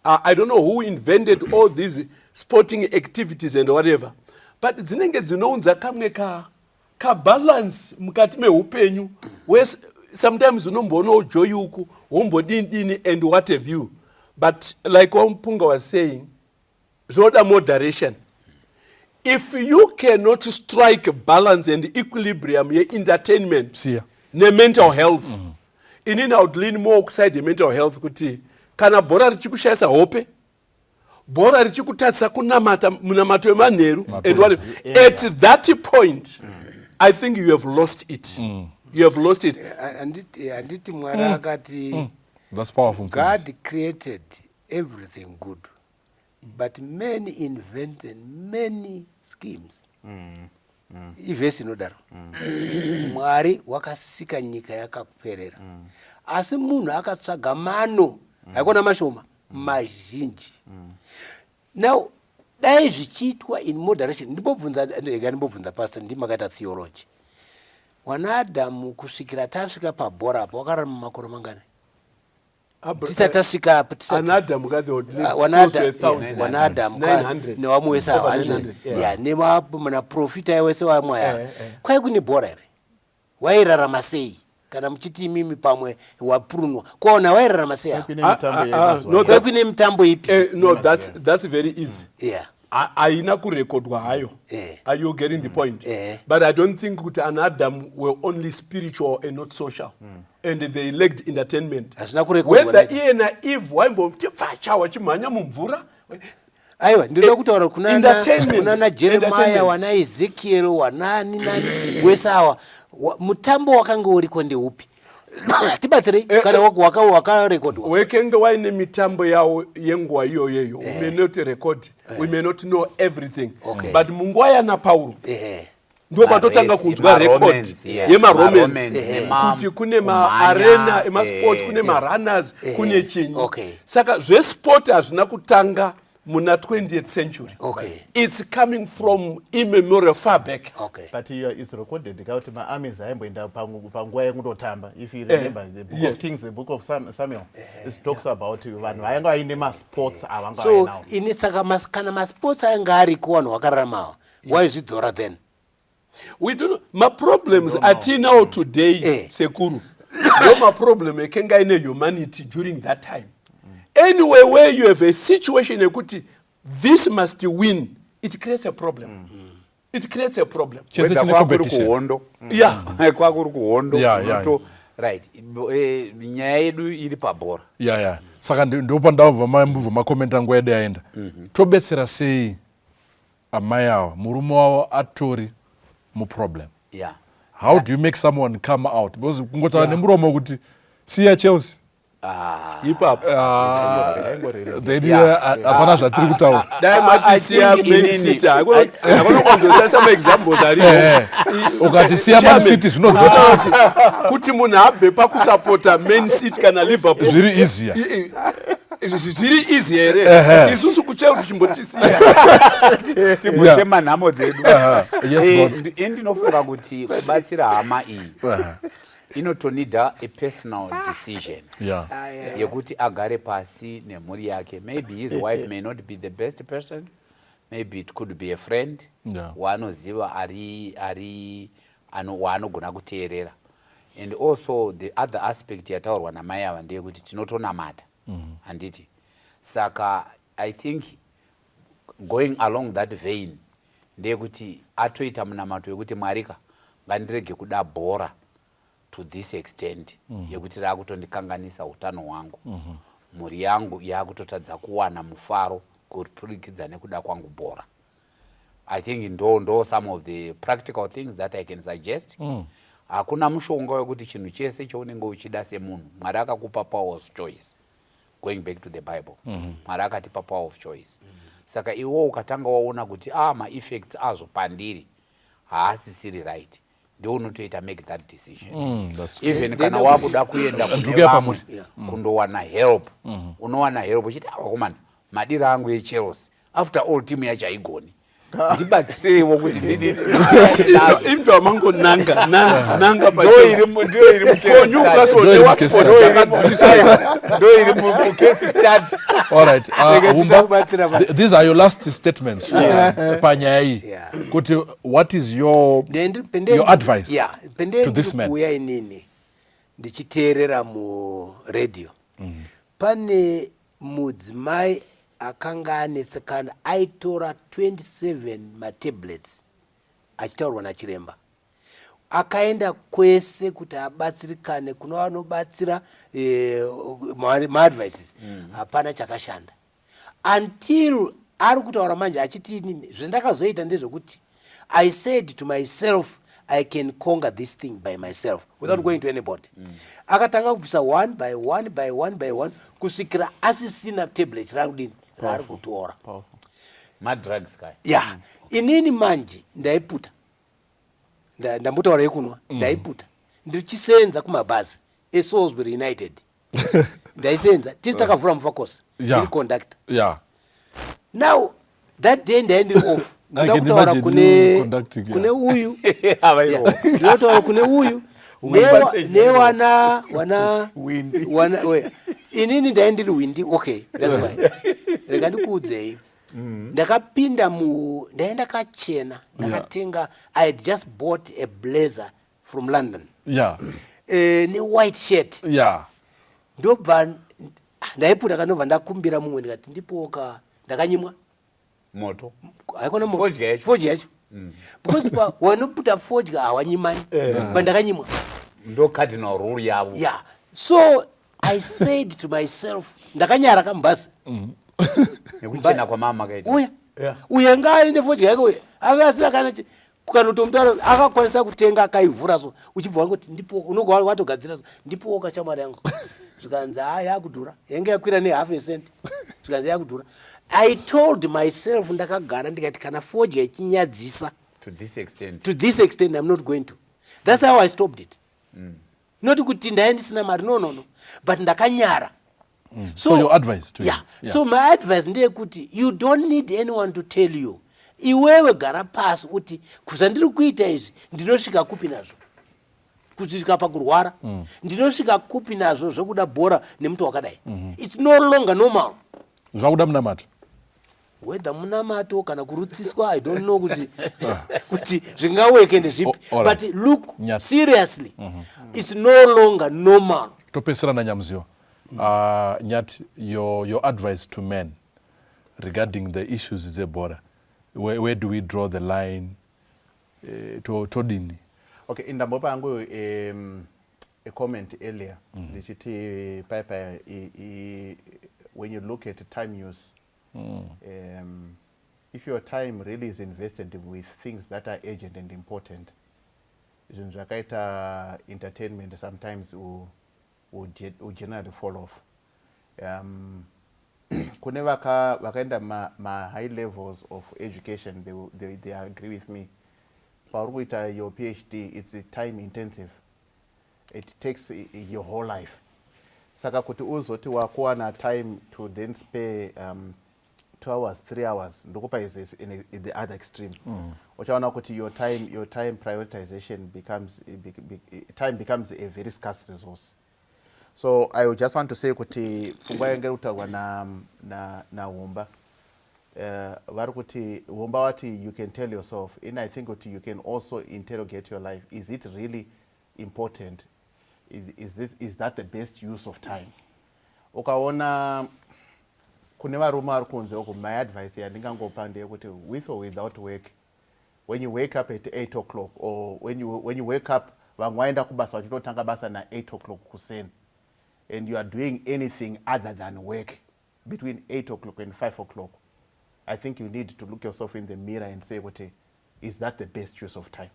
I don't know who invented all these sporting activities and whatever, but dzinenge dzinounza kamwe ka balance mukati meupenyu, where sometimes unomboona ujoyi uku wombodini and what have you. But like Wampunga was saying, zvoda moderation. If you cannot strike balance and equilibrium ye entertainment ne mental health, inini I would lean more outside the mental health kuti kana bhora richikushayisa hope, bhora richikutatsa kunamata munamato emanheru, and what at that point I think you have lost it. You have lost it. Anditi Mwari akati that's powerful. God created everything good, but men invented many schemes. Ivesi inodaro. Mwari wakasika nyika yakaperera. Asi munhu akatsvaga mano haikona mashoma mazhinji. Now dai zvichiitwa in moderation, ndibobvunza pastor ndimakaita theology. Wanadamu kusvikira tasvika pabhora apo wakararama makore mangani? Tisatashika Anadamu kade wanadamu newamwesa ya nevamuna profita wese wamwaya kwai kune bhora here wairarama sei kana muchiti imimi pamwe wapurunwa kwaona wairarama sei kwai kune mitambo ipi? No, that's very easy. Aina kurekodwa hayo. Are you getting the point? But I don't think kuti Adam were only spiritual and not social. And they lacked entertainment. Whether iye na Eve waimboti pfacha wachimhanya mumvura. Aiwa, ndinoda kutaura kuna Jeremiah, wana Ezekiel, wanani wesawa. Mutambo wakanga uriko ndeupi? Tibatsire kana wakarekodwa. Wekenge waine mitambo yawo yenguva iyoyo. We may not record. We may not know everything. But munguva yana Paulo. Ndo patotanga kunzwa record yema-Romans kuti kune ma-arena ema-sport, kune ma-runners, kune chinyi. Saka zvesport hazvina kutanga muna 20th century. Okay. It's coming from immemorial far back. Okay. But it's recorded kuti ma-armies aimboenda panguva yekundotamba. If you remember the book of Kings, the book of Samuel, it talks about vanhu vainga vaine ma-sports avanga So vainawo. ini saka kana ma-sports ainga ariko vanhu vakararamawa, why zvidzora then? We don't know. My problems are now today, Sekuru. No, my problem ekenga ine humanity during that time. Anyway, where you have a situation, this must win, it creates a problem. It creates a problem. Chese chine competition. Yeah. Right. Nyaya yedu iri pabhora. Yeah. Saka ndopa ndabva mamuvha makomenta nguva yedu yaenda. Tobetsera sei amai ava murume wavo atori muproblem. Yeah. How do you make someone come out? Because kungotaura nemuromo kuti siya Chelsea. Hapana zvatiri kutaura. Dai matisiya Man City. Akonokonzosasa maexamples aripo. Ukatisiya Man City zvinodzosa kuti munhu abve pakusapota Man City kana Liverpool. zviri easier. Zviri easy here. Isusu kuChelsea chimbotisiya. Timbochema nhamo dzedu. Ndinofunga kuti kubatsira hama iyi inotonida a personal decision. Yekuti agare pasi nemhuri yake. Maybe his wife may not be the best person. Maybe it could be a friend. Waanoziva waanogona kuteerera. And also the other aspect yataurwa namai ava ndeyekuti tinotonamata. Handiti. Saka I think going along that vein ndeyekuti atoita munamato wekuti Marika ngandirege kuda bhora to this extent yekuti rakutondikanganisa utano hwangu. Mhuri yangu yakutotadza kuwana mufaro kupurikidza nekuda kwangu bhora. I think ndo some of the practical things that I can suggest. Hakuna mushonga wekuti chinhu chese chounenge uchida semunhu Mwari akakupa power of choice. Going back to the Bible. Mwari akatipa power of choice. Saka iwo ukatanga waona kuti ma-effects azo pandiri haasisiri right. Ndio unotoita make that decision. Even kana wakuda kuenda kune kundowana help. Unowana help uchiti wakomana madira angu eChelsea. After all team yacho haigoni. Ndibatsirewo kuti ndidi imto amango nanga ndio iri mu Newcastle ne Watford ndio iri mu case start. All right. These are your last statements. Panyai. Kuti what is your advice to this man? Kuya inini ndichiteerera mu radio. Pane mudzimai akanga anetsekana aitora 27 matablets achitaurwa nachiremba. Akaenda kwese kuti abatsirikane kuna vanobatsira ma-advices. Hapana chakashanda. Until ari kutaura manje achiti inini zvendakazoita ndezvokuti I said to myself I can conquer this thing by myself without going to anybody. Akatanga kubvisa one by one kusvikira asisina tablet rakudini rari kutora. Madrugs kai. Yeah. Inini manje ndaiputa. Ndambotaura yekunwa ndaiputa. Ndichisenza kumabhazi eSalisbury United. Ndaisenza titakavhura mufocus. Conductor. Yeah. Now that day ndendiri off. Ndakutaura kune uyu. Ndakutaura kune uyu. Newana inini ndaendiri windi. Okay, that's fine. Rega ndikuudzei. Ndakapinda ndaenda kachena. Ndakatenga I had just bought a blazer from London. Yeah. Ne white shirt. Yeah. Ndobva ndaiputa kanobva ndakumbira mumwe ndikati ndipoka ndakanyimwa moto. Haikona moto. Fodya yacho. Because wanoputa fodya hawanyimani. But ndakanyimwa. Ndo cardinal rule yavo. Yeah. So I said to myself ndakanyara kambasi. Nekuchena kwa mama kaita. Uya ngaende fodya yako uya. Akasina kana kukanotomutara akakwanisa kutenga akaivhura so uchibva kuti ndipo unogwa watogadzira so ndipo kachamari yangu. Zvikanzi yakudhura. Yenge yakwira ne half a cent. Zvikanzi yakudhura. I told myself ndakagara ndikati kana fodya ichinyadzisa to this extent I'm not going to. That's how I stopped it. Not kuti ndaendisina mari no. But ndakanyara So your advice to yeah. him? So my advice ndeyekuti you don't need anyone to tell you. Iwewe gara pasi kuti kuzandiri kuita izvi ndinosvika kupi nazvo, kusvika pakurwara ndinosvika kupi nazvo zvokuda bhora nemuti wakadai. It's no longer normal. Zvakuda munamato. Whether munamato kana kurutsiswa, I don't know kuti zvingaweke ndezvipi. But look seriously, it's no longer normal. Topesera na Nyamziwa. Nyati, your advice to men regarding the issues zebhora. Where do we draw the line to Todini? Okay, in the Mopango, a comment earlier, the Piper, when you look at time use, if your time really is invested with things that are urgent and important, entertainment sometimes will generally fall off. Kuneva wakaenda ma high levels of education, they agree with me. Paruita your PhD, it's time intensive. It takes your whole life. Saka kuti uzoti wakuwa na time to then spare 2 hours, 3 hours. Ndokupa is in the other extreme. Uchaona kuti your time prioritization becomes a very scarce resource. So I would just want to say kuti pfungwa yenge utawa na Wumba. Vari kuti Wumba wati you can tell yourself, and I think kuti you can also interrogate your life. Is it really important? Is that the best use of time? Ukaona kune varume vari kunze uku, my advice yandingangopa ndeyekuti with or without work, when you wake up at 8 o'clock or when you wake up vamwe vaenda kubasa vachitotanga basa na 8 o'clock kuseni, and you are doing anything other than work between 8 o'clock and 5 o'clock, I think you need to look yourself in the mirror and say, is that the best use of time?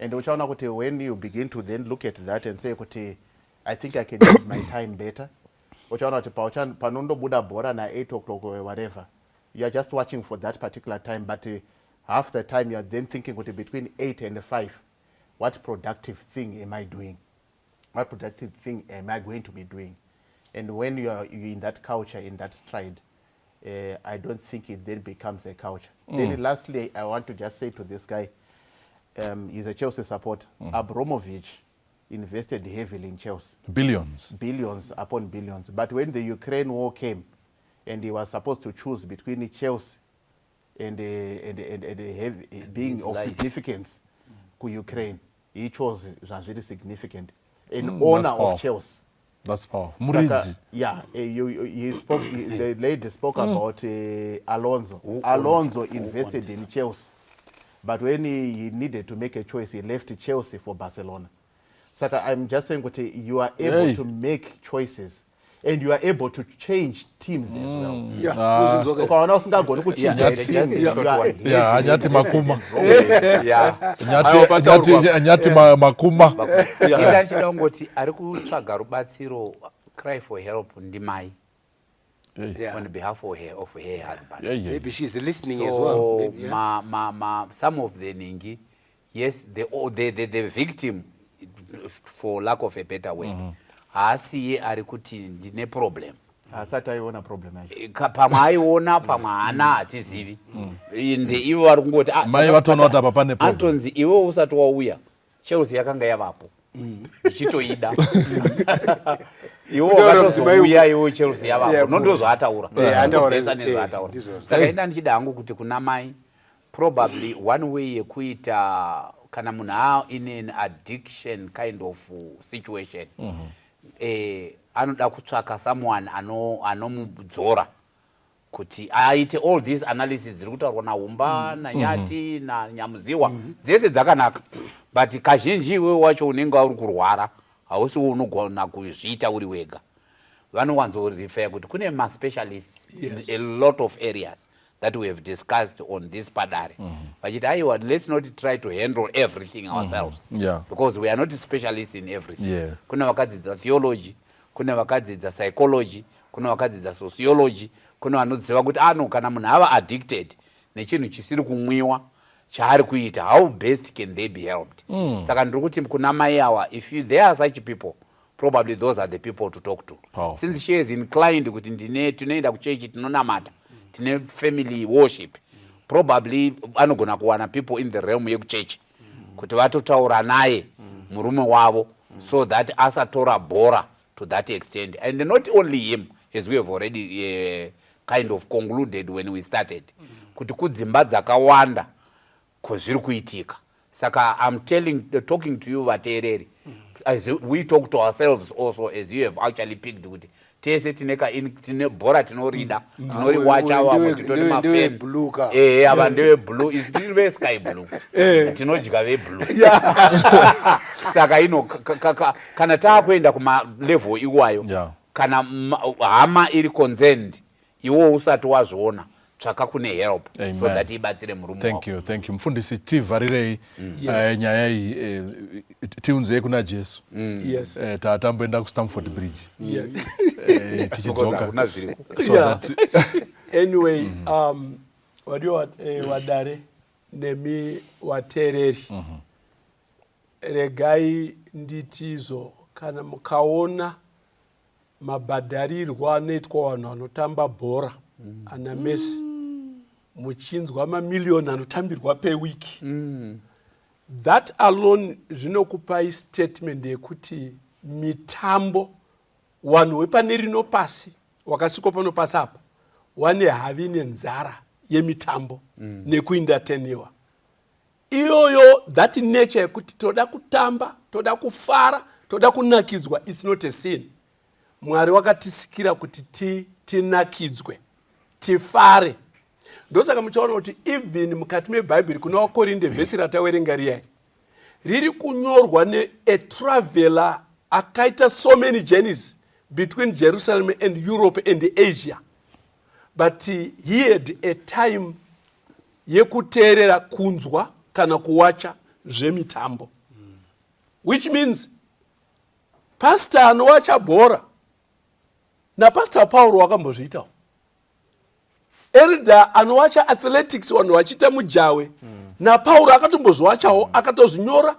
And when you begin to then look at that and say, I think I can use my time better, panondo buda bora na 8 o'clock or whatever, you are just watching for that particular time, but half the time you are then thinking between 8 and 5, what productive thing am I doing? What productive thing am I going to be doing? And when you're in that culture, in that stride, I don't think it then becomes a culture. Then lastly, I want to just say to this guy, he's a Chelsea supporter. Abramovich invested heavily in Chelsea. Billions upon billions. But when the Ukraine war came, and he was supposed to choose between Chelsea and being of significance to Ukraine, he chose really significant. An owner of Chelsea. That's power. Saka, yeah, he spoke. The lady spoke about Alonso. Alonso invested in Chelsea, but when he needed to make a choice, he left Chelsea for Barcelona. Saka, I'm just saying, you are able to make choices, and you are able to change teams as well. Anyati makuma. Anyati makuma. Ndachida ngoti ari kutsvaga rubatsiro, cry for help ndimai. On behalf of her husband. Maybe she's listening so, as well. Maybe, some of the ningi, yes, the victim, for lack of a better word, asi ari kuti ndine problem. Asati aiona problem yacho. Pamwe aiona pamwe haana hatizivi. Inde ivo vari kungoti mai vatoona kuti apa pane problem. Antonzi iwe usati wauya Chelsea yakanga yavapo. Ichitoida. Iwo wakatozouya iwo Chelsea yavapo. Nondozvaataura. Ndopesa nezvaataura. Saka enda ndichida hangu kuti kuna mai, probably one way yekuita kana munhu in an addiction kind of situation, anoda kutsvaka someone anomudzora kuti aite all these analysis dziri kutaurwa naHumba naNyati naNyamuziwa dzese dzakanaka, but kazhinji iwewe wacho unenge uri kurwara hausi unogona kuzviita uri wega. Vanowanzorefer kuti kune ma-specialists in a lot of areas that we have discussed on this PADARE. But let's not try to handle everything ourselves, because we are not specialists in everything. Kuna vakadzidza theology, kuna vakadzidza psychology, kuna vakadzidza sociology, kuna vanoziva kuti kana munhu ava addicted nechinhu chisiri kumwiwa chaari kuita, how best can they be helped? Saka ndiri kuti kuna mai ava, if there are such people, probably those are the people to talk to. Powerful. Since she is inclined kuti tinoenda kuchechi tinonamata tine family worship, probably anogona kuwana people in the realm yekuchechi kuti vatotaura naye murume wavo so that asatora bhora to that extent. And not only him, as we have already kind of concluded when we started, kuti kudzimba dzakawanda kozviri kuitika. Saka I'm talking to you vateereri, as we talk to ourselves also, as you have actually picked kuti tese tine bhora tinorida tinoriwacha vamwe titori mafan ava ndewe blue is tiri sky blue tinodya veblue. Saka kana taakuenda kumalevel iwayo kana hama iri concerned iwo usati wazviona tsvaka kune help. Amen. So that ibatsire murume wako. Thank you mufundisi, tivharirei nyaya iyi tiunzei kuna Jesu. Yes. Tatamboenda kuStamford Bridge. Yes. Tichidzoka. Anyway, wadio wadare nemi watereri. Regai nditizo kana mukaona mabhadharirwa anoitwa vanhu vanotamba bhora ana Messi muchinzwa mamiliyoni anotambirwa pewiki. That alone zvinokupai statement yekuti mitambo vanhu vepane rino pasi wakasikwa pano pasi apa wane havi nenzara yemitambo nekuendateniwa iyoyo. That nature yekuti toda kutamba, toda kufara, toda kunakidzwa, it's not a sin. Mwari wakatisikira kuti tinakidzwe, tifare. Ndosaka muchaona kuti even mukati meBhaibheri kuna vaKorinde vhesi ratawerenga riyai riri kunyorwa a traveler akaita so many journeys between Jerusalem and Europe and Asia, but he had a time yekuteerera kunzwa kana kuwacha zvemitambo, which means pastor anowacha bhora naPastor Paul wakambozviitawo. Elder anowacha athletics vanhu vachiita mujawe naPaul akatombozviwachawo akatozvinyora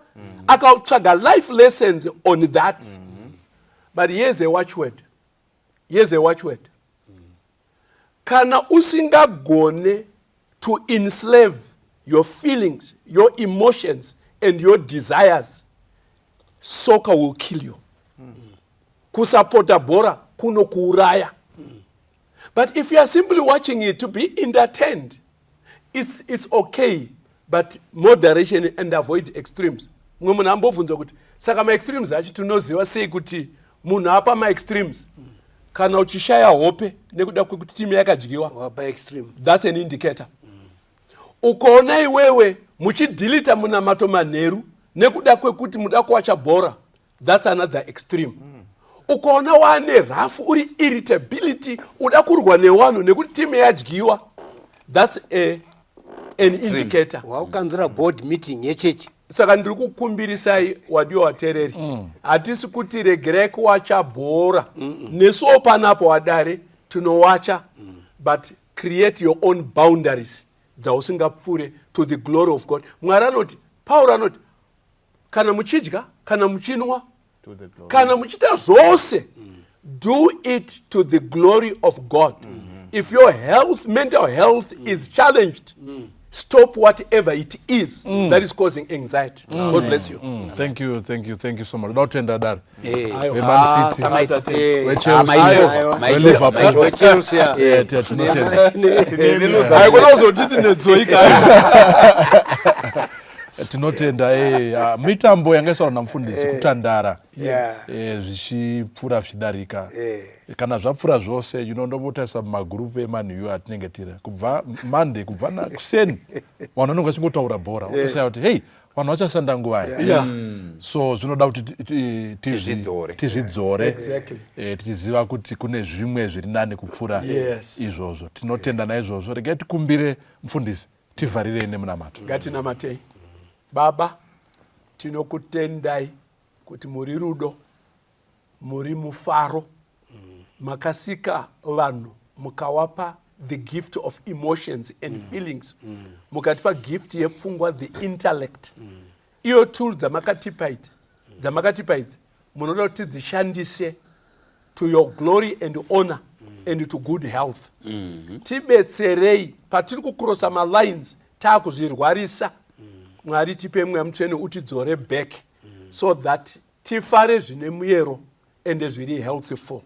akatsvaga life lessons on that. But here's a watchword. Kana usingagone to enslave your feelings, your emotions and your desires, soccer will kill you. Kusapota bhora kunokuuraya. But if you are simply watching it to be entertained, it's okay, but moderation and avoid extremes. Mwe munhu ambobvunza kuti saka ma-extremes acho tinoziva sei kuti munhu apa ma-extremes kana uchishaya hope nekuda kwekuti timu yakadyiwa, that's an indicator. Ukaona iwewe muchidhilita munamato manheru nekuda kwekuti muda kuwacha bhora, that's another extreme. Ukaona wane rafu uri irritability uda kurwa nevanhu nekuti timu yadyiwa, that's an indicator. Waukanzira board meeting yechechi. Saka ndiri kukumbirisai wadiwa watereri, hatisi kuti regerai kuwacha bhora nesuwo panapo wadare tinowacha, but create your own boundaries dzausingapfuure to the glory of God. Mwari anoti, Paul anoti, kana muchidya, kana muchinwa, kana muchita zvose, do it to the glory of God. If your health, mental health is challenged, stop whatever it is that is causing anxiety. God bless you. Thank you so much. Don't end that. Tinotenda mitambo yangaiswa namufundisi kutandara zvichipfuura zvichidarika kana zvapfuura zvose ndombotasa mumagrupu emanhiyu atinenge tiri kubva Monday kubva nakuseni vanhu vanenge vachingotaura bhora utoshaya kuti hei vanhu vachashanda nguva so zvinoda kuti tizvidzore tichiziva kuti kune zvimwe zviri nani kupfuura izvozvo. Tinotenda naizvozvo. Regai tikumbire mufundisi tivharirei nemunamato. Ngatinamatei. Baba, tinokutendai kuti muri rudo, muri mufaro, makasika vanhu, mukawapa the gift of emotions and feelings, mukatipa gift yepfungwa, the intellect. Iyo tool dzamakatipa idzi munoda kuti dzishandise to your glory and honor and to good health. Tibetserei patiri kukurosa malines taakuzvirwarisa. Mwari tipe mweya mutsvene utidzore back so that tifare zvine muyero ende zviri healthful.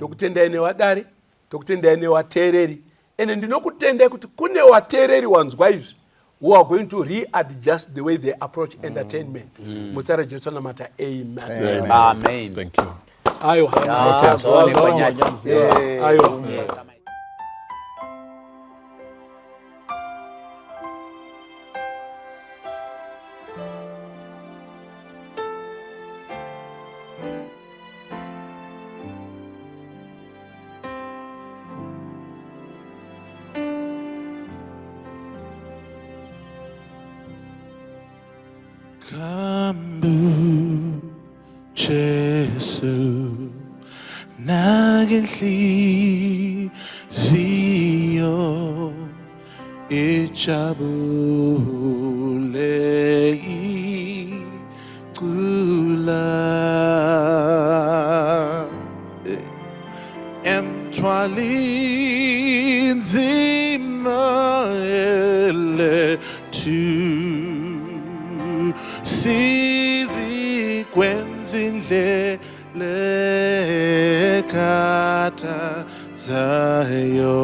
Tokutendai newadare, tokutendai newateereri, ende ndinokutendai kuti kune wateereri wanzwa izvi who are going to readjust the way they approach entertainment. Musara Jesu namata. Amen. Amen. Thank you. Ayo. Ayo. Kambu Jesu nagenhliziyo ijabule icula emthwali nzima elethu sizi kwenzindlela ekhatha zayo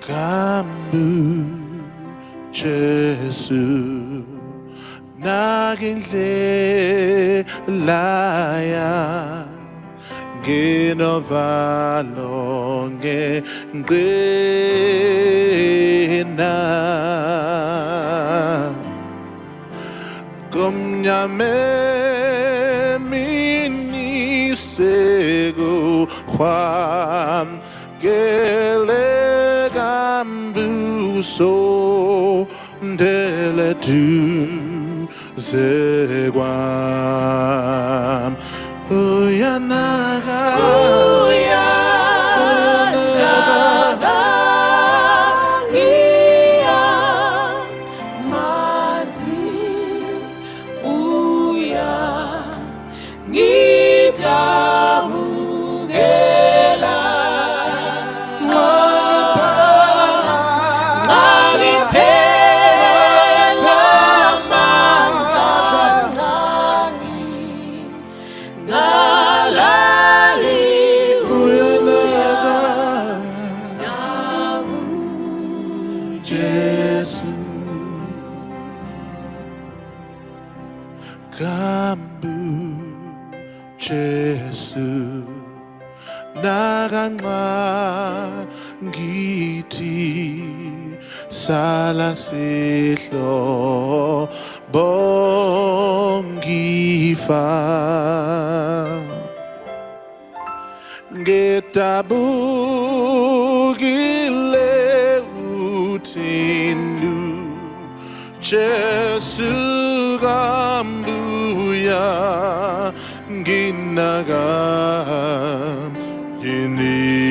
Kambu Jesu nagendlela ya ngenovalo ngeqina kumnyame mini sego kwam gele so ndele tu zegwam uyanaga Kambu Jesu naganqa ngithi sala sihlo bongifa ngetabukile uthindu Jesu kambuya nginaga yini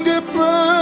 ngepa